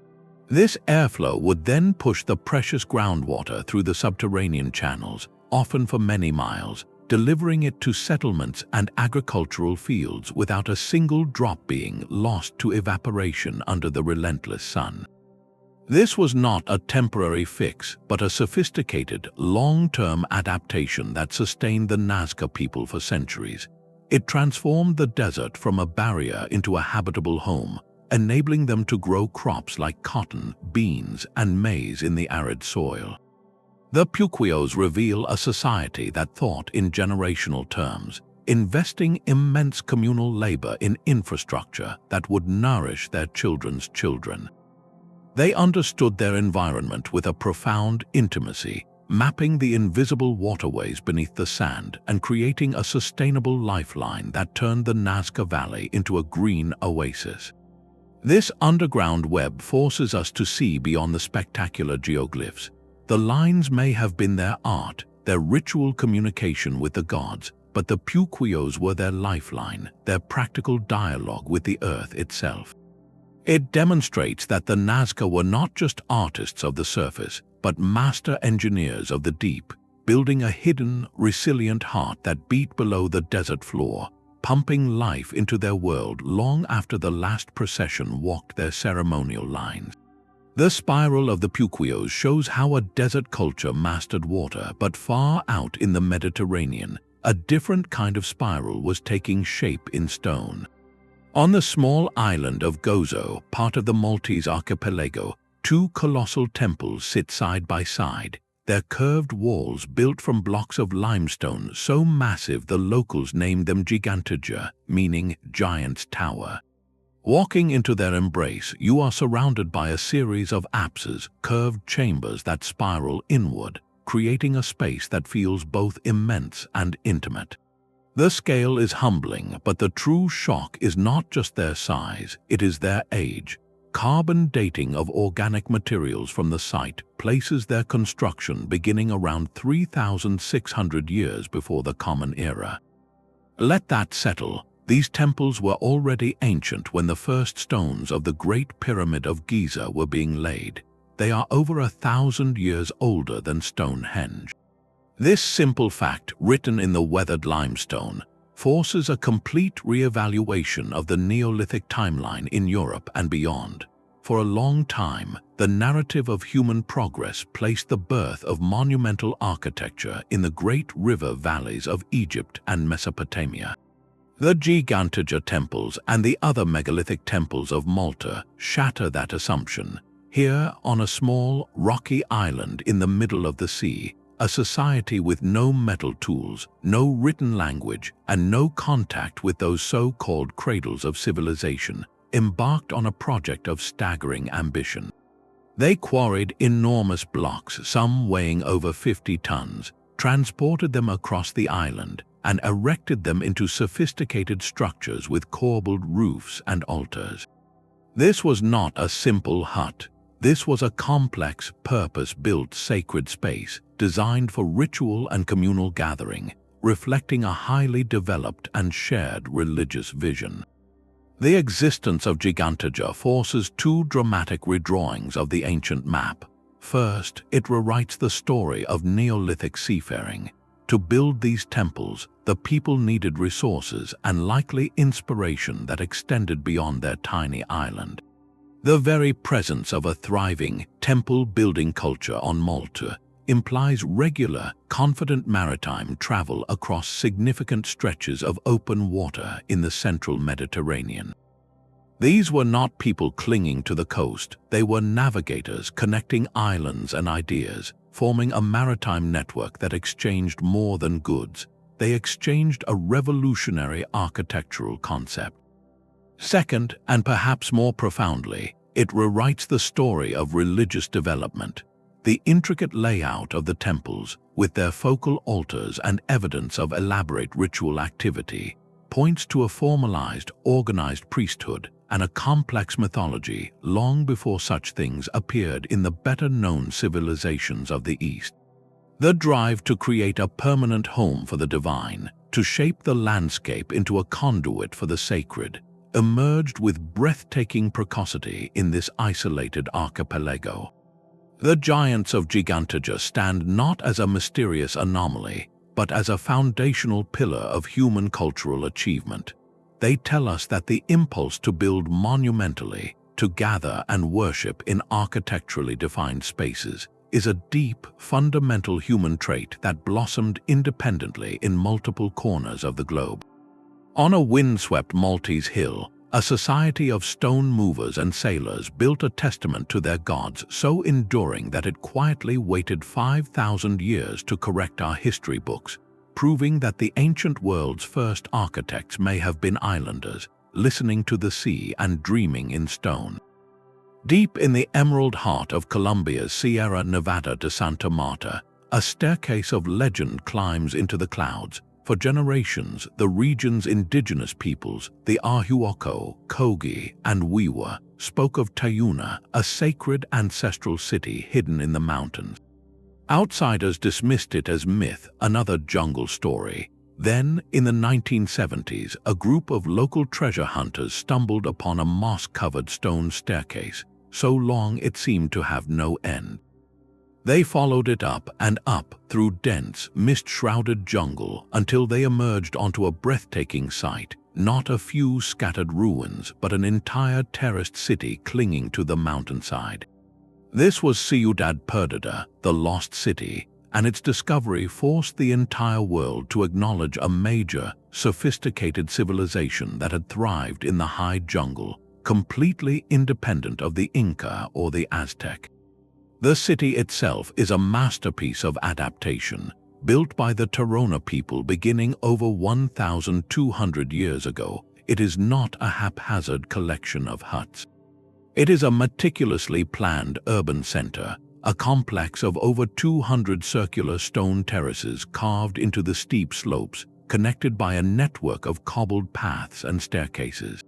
This airflow would then push the precious groundwater through the subterranean channels, often for many miles, delivering it to settlements and agricultural fields without a single drop being lost to evaporation under the relentless sun. This was not a temporary fix, but a sophisticated, long-term adaptation that sustained the Nazca people for centuries. It transformed the desert from a barrier into a habitable home, enabling them to grow crops like cotton, beans, and maize in the arid soil. The Puquios reveal a society that thought in generational terms, investing immense communal labor in infrastructure that would nourish their children's children. They understood their environment with a profound intimacy, mapping the invisible waterways beneath the sand and creating a sustainable lifeline that turned the Nazca Valley into a green oasis. This underground web forces us to see beyond the spectacular geoglyphs. The lines may have been their art, their ritual communication with the gods, but the Puquios were their lifeline, their practical dialogue with the earth itself. It demonstrates that the Nazca were not just artists of the surface, but master engineers of the deep, building a hidden, resilient heart that beat below the desert floor, pumping life into their world long after the last procession walked their ceremonial lines. The spiral of the Puquios shows how a desert culture mastered water, but far out in the Mediterranean, a different kind of spiral was taking shape in stone. On the small island of Gozo, part of the Maltese archipelago, two colossal temples sit side by side, their curved walls built from blocks of limestone so massive the locals named them Ġgantija, meaning giant's tower. Walking into their embrace, you are surrounded by a series of apses, curved chambers that spiral inward, creating a space that feels both immense and intimate. The scale is humbling, but the true shock is not just their size, it is their age. Carbon dating of organic materials from the site places their construction beginning around 3,600 years before the Common Era. Let that settle. These temples were already ancient when the first stones of the Great Pyramid of Giza were being laid. They are over 1,000 years older than Stonehenge. This simple fact, written in the weathered limestone, forces a complete re-evaluation of the Neolithic timeline in Europe and beyond. For a long time, the narrative of human progress placed the birth of monumental architecture in the great river valleys of Egypt and Mesopotamia. The Ġgantija temples and the other megalithic temples of Malta shatter that assumption. Here, on a small, rocky island in the middle of the sea, a society with no metal tools, no written language, and no contact with those so-called cradles of civilization, embarked on a project of staggering ambition. They quarried enormous blocks, some weighing over 50 tons, transported them across the island, and erected them into sophisticated structures with corbelled roofs and altars. This was not a simple hut. This was a complex, purpose-built sacred space designed for ritual and communal gathering, reflecting a highly developed and shared religious vision. The existence of Ġgantija forces two dramatic redrawings of the ancient map. First, it rewrites the story of Neolithic seafaring. To build these temples, the people needed resources and likely inspiration that extended beyond their tiny island. The very presence of a thriving temple-building culture on Malta implies regular, confident maritime travel across significant stretches of open water in the central Mediterranean. These were not people clinging to the coast, they were navigators connecting islands and ideas, forming a maritime network that exchanged more than goods. They exchanged a revolutionary architectural concept. Second, and perhaps more profoundly, it rewrites the story of religious development. The intricate layout of the temples, with their focal altars and evidence of elaborate ritual activity, points to a formalized, organized priesthood and a complex mythology long before such things appeared in the better-known civilizations of the East. The drive to create a permanent home for the divine, to shape the landscape into a conduit for the sacred, emerged with breathtaking precocity in this isolated archipelago. The giants of Ġgantija stand not as a mysterious anomaly, but as a foundational pillar of human cultural achievement. They tell us that the impulse to build monumentally, to gather and worship in architecturally defined spaces, is a deep, fundamental human trait that blossomed independently in multiple corners of the globe. On a windswept Maltese hill, a society of stone movers and sailors built a testament to their gods so enduring that it quietly waited 5,000 years to correct our history books, proving that the ancient world's first architects may have been islanders, listening to the sea and dreaming in stone. Deep in the emerald heart of Colombia's Sierra Nevada de Santa Marta, a staircase of legend climbs into the clouds. For generations, the region's indigenous peoples, the Arhuaco, Kogi, and Wiwa, spoke of Tayuna, a sacred ancestral city hidden in the mountains. Outsiders dismissed it as myth, another jungle story. Then, in the 1970s, a group of local treasure hunters stumbled upon a moss-covered stone staircase, so long it seemed to have no end. They followed it up and up through dense, mist-shrouded jungle until they emerged onto a breathtaking sight, not a few scattered ruins, but an entire terraced city clinging to the mountainside. This was Ciudad Perdida, the lost city, and its discovery forced the entire world to acknowledge a major, sophisticated civilization that had thrived in the high jungle, completely independent of the Inca or the Aztec. The city itself is a masterpiece of adaptation, built by the Tairona people beginning over 1,200 years ago. It is not a haphazard collection of huts. It is a meticulously planned urban center, a complex of over 200 circular stone terraces carved into the steep slopes, connected by a network of cobbled paths and staircases.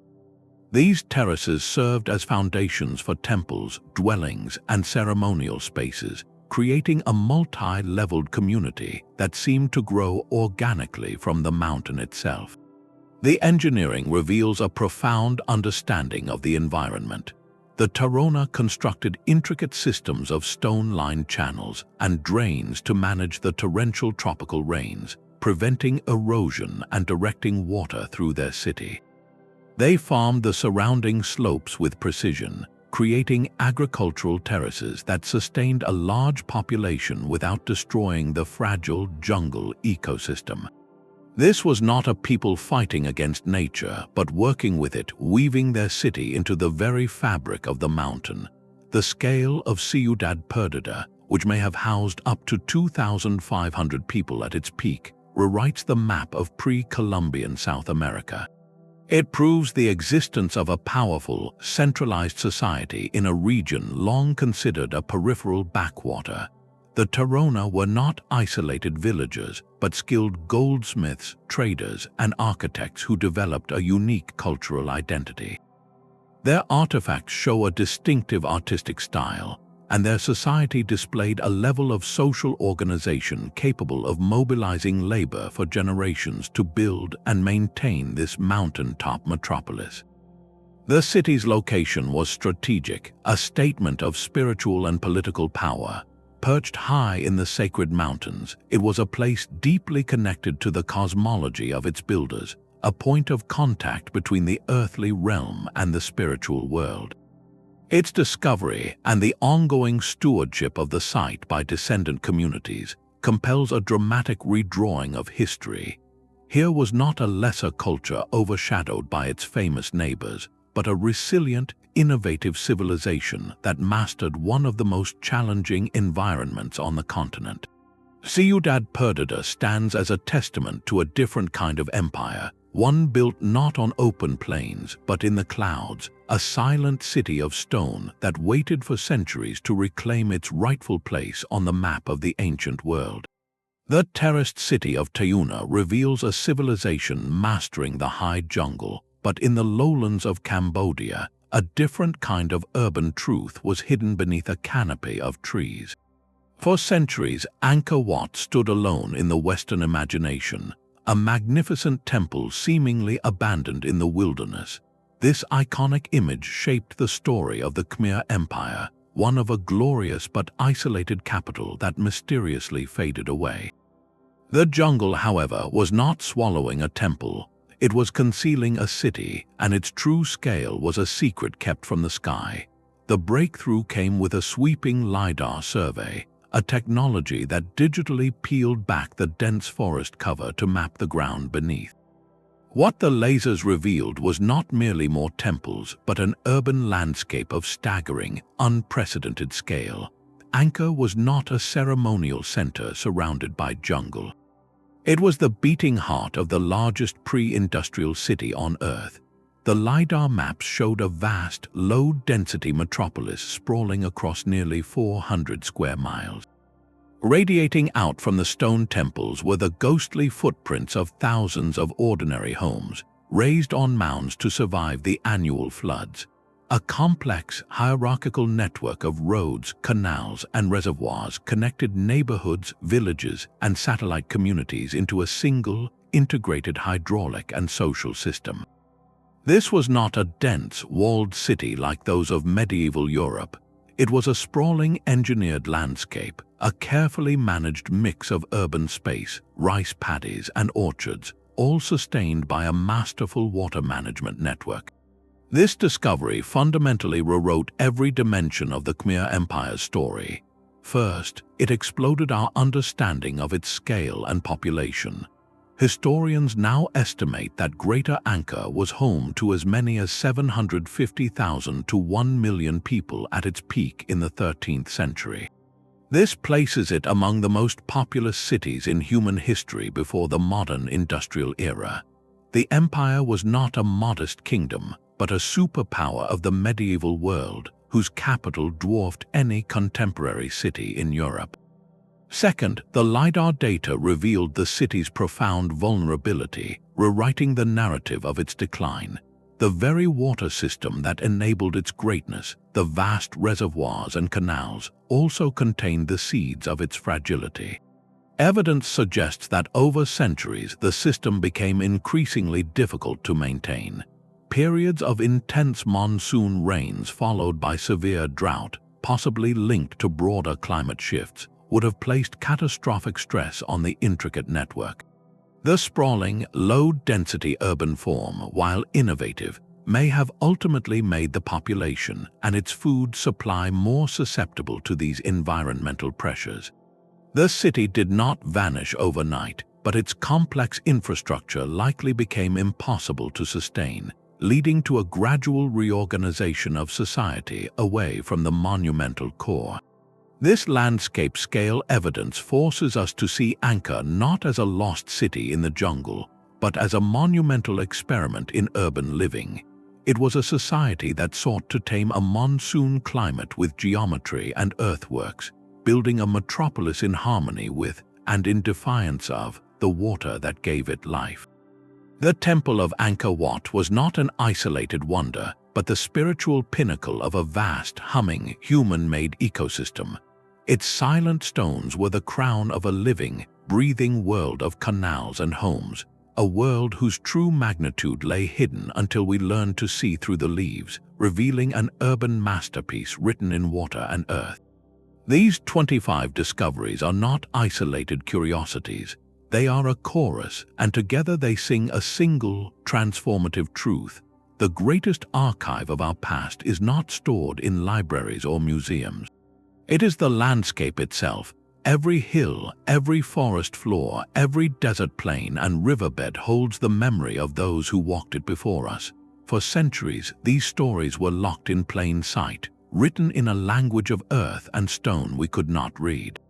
These terraces served as foundations for temples, dwellings, and ceremonial spaces, creating a multi-leveled community that seemed to grow organically from the mountain itself. The engineering reveals a profound understanding of the environment. The Tairona constructed intricate systems of stone-lined channels and drains to manage the torrential tropical rains, preventing erosion and directing water through their city. They farmed the surrounding slopes with precision, creating agricultural terraces that sustained a large population without destroying the fragile jungle ecosystem. This was not a people fighting against nature, but working with it, weaving their city into the very fabric of the mountain. The scale of Ciudad Perdida, which may have housed up to 2,500 people at its peak, rewrites the map of pre-Columbian South America. It proves the existence of a powerful, centralized society in a region long considered a peripheral backwater. The Tairona were not isolated villagers, but skilled goldsmiths, traders, and architects who developed a unique cultural identity. Their artifacts show a distinctive artistic style, and their society displayed a level of social organization capable of mobilizing labor for generations to build and maintain this mountaintop metropolis. The city's location was strategic, a statement of spiritual and political power. Perched high in the sacred mountains, it was a place deeply connected to the cosmology of its builders, a point of contact between the earthly realm and the spiritual world. Its discovery and the ongoing stewardship of the site by descendant communities compels a dramatic redrawing of history. Here was not a lesser culture overshadowed by its famous neighbors, but a resilient, innovative civilization that mastered one of the most challenging environments on the continent. Ciudad Perdida stands as a testament to a different kind of empire, one built not on open plains but in the clouds, a silent city of stone that waited for centuries to reclaim its rightful place on the map of the ancient world. The terraced city of Tayuna reveals a civilization mastering the high jungle, but in the lowlands of Cambodia, a different kind of urban truth was hidden beneath a canopy of trees. For centuries, Angkor Wat stood alone in the Western imagination, a magnificent temple seemingly abandoned in the wilderness. This iconic image shaped the story of the Khmer Empire, one of a glorious but isolated capital that mysteriously faded away. The jungle, however, was not swallowing a temple. It was concealing a city, and its true scale was a secret kept from the sky. The breakthrough came with a sweeping LiDAR survey, a technology that digitally peeled back the dense forest cover to map the ground beneath. What the lasers revealed was not merely more temples, but an urban landscape of staggering, unprecedented scale. Angkor was not a ceremonial center surrounded by jungle. It was the beating heart of the largest pre-industrial city on Earth. the LiDAR maps showed a vast, low-density metropolis sprawling across nearly 400 square miles. Radiating out from the stone temples were the ghostly footprints of thousands of ordinary homes, raised on mounds to survive the annual floods. A complex, hierarchical network of roads, canals, and reservoirs connected neighborhoods, villages, and satellite communities into a single, integrated hydraulic and social system. This was not a dense, walled city like those of medieval Europe. It was a sprawling, engineered landscape, a carefully managed mix of urban space, rice paddies, and orchards, all sustained by a masterful water management network. This discovery fundamentally rewrote every dimension of the Khmer Empire's story. First, it exploded our understanding of its scale and population. Historians now estimate that Greater Angkor was home to as many as 750,000 to 1 million people at its peak in the 13th century. This places it among the most populous cities in human history before the modern industrial era. The empire was not a modest kingdom, but a superpower of the medieval world, whose capital dwarfed any contemporary city in Europe. Second, the LiDAR data revealed the city's profound vulnerability, rewriting the narrative of its decline. The very water system that enabled its greatness, the vast reservoirs and canals, also contained the seeds of its fragility. Evidence suggests that over centuries the system became increasingly difficult to maintain. Periods of intense monsoon rains followed by severe drought, possibly linked to broader climate shifts, would have placed catastrophic stress on the intricate network. The sprawling, low-density urban form, while innovative, may have ultimately made the population and its food supply more susceptible to these environmental pressures. The city did not vanish overnight, but its complex infrastructure likely became impossible to sustain, leading to a gradual reorganization of society away from the monumental core. This landscape-scale evidence forces us to see Angkor not as a lost city in the jungle, but as a monumental experiment in urban living. It was a society that sought to tame a monsoon climate with geometry and earthworks, building a metropolis in harmony with, and in defiance of, the water that gave it life. The Temple of Angkor Wat was not an isolated wonder, but the spiritual pinnacle of a vast, humming, human-made ecosystem. Its silent stones were the crown of a living, breathing world of canals and homes, a world whose true magnitude lay hidden until we learned to see through the leaves, revealing an urban masterpiece written in water and earth. These 25 discoveries are not isolated curiosities. They are a chorus, and together they sing a single, transformative truth. The greatest archive of our past is not stored in libraries or museums. It is the landscape itself. Every hill, every forest floor, every desert plain and riverbed holds the memory of those who walked it before us. For centuries, these stories were locked in plain sight, written in a language of earth and stone we could not read.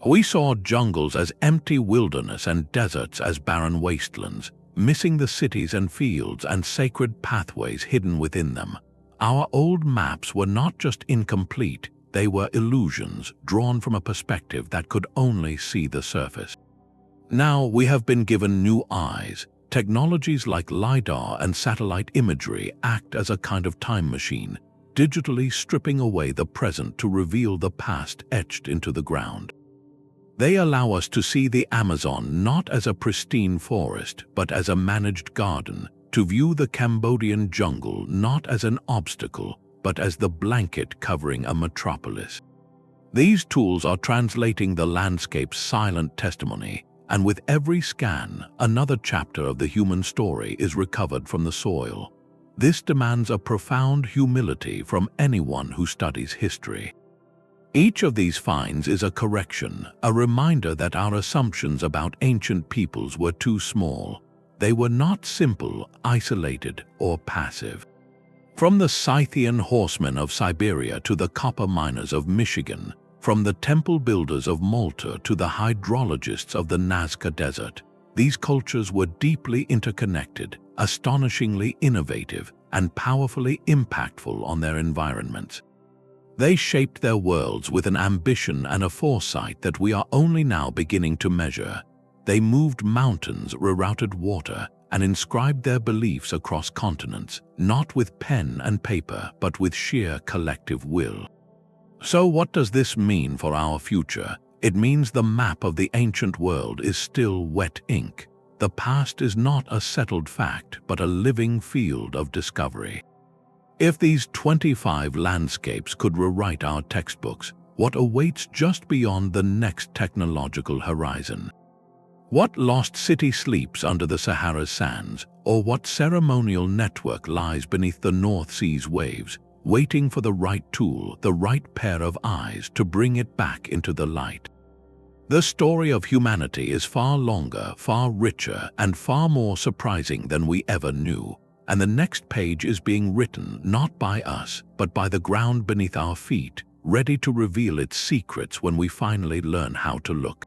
We saw jungles as empty wilderness and deserts as barren wastelands, missing the cities and fields and sacred pathways hidden within them. Our old maps were not just incomplete, they were illusions drawn from a perspective that could only see the surface. Now we have been given new eyes. Technologies like LiDAR and satellite imagery act as a kind of time machine, digitally stripping away the present to reveal the past etched into the ground. They allow us to see the Amazon not as a pristine forest, but as a managed garden, to view the Cambodian jungle not as an obstacle, but as the blanket covering a metropolis. These tools are translating the landscape's silent testimony, and with every scan, another chapter of the human story is recovered from the soil. This demands a profound humility from anyone who studies history. Each of these finds is a correction, a reminder that our assumptions about ancient peoples were too small. They were not simple, isolated, or passive. From the Scythian horsemen of Siberia to the copper miners of Michigan, from the temple builders of Malta to the hydrologists of the Nazca Desert, these cultures were deeply interconnected, astonishingly innovative, and powerfully impactful on their environments. They shaped their worlds with an ambition and a foresight that we are only now beginning to measure. They moved mountains, rerouted water, and inscribed their beliefs across continents, not with pen and paper, but with sheer collective will. So what does this mean for our future? It means the map of the ancient world is still wet ink. The past is not a settled fact, but a living field of discovery. If these 25 landscapes could rewrite our textbooks, what awaits just beyond the next technological horizon? What lost city sleeps under the Sahara's sands, or what ceremonial network lies beneath the North Sea's waves, waiting for the right tool, the right pair of eyes to bring it back into the light? The story of humanity is far longer, far richer, and far more surprising than we ever knew. And the next page is being written not by us, but by the ground beneath our feet, ready to reveal its secrets when we finally learn how to look.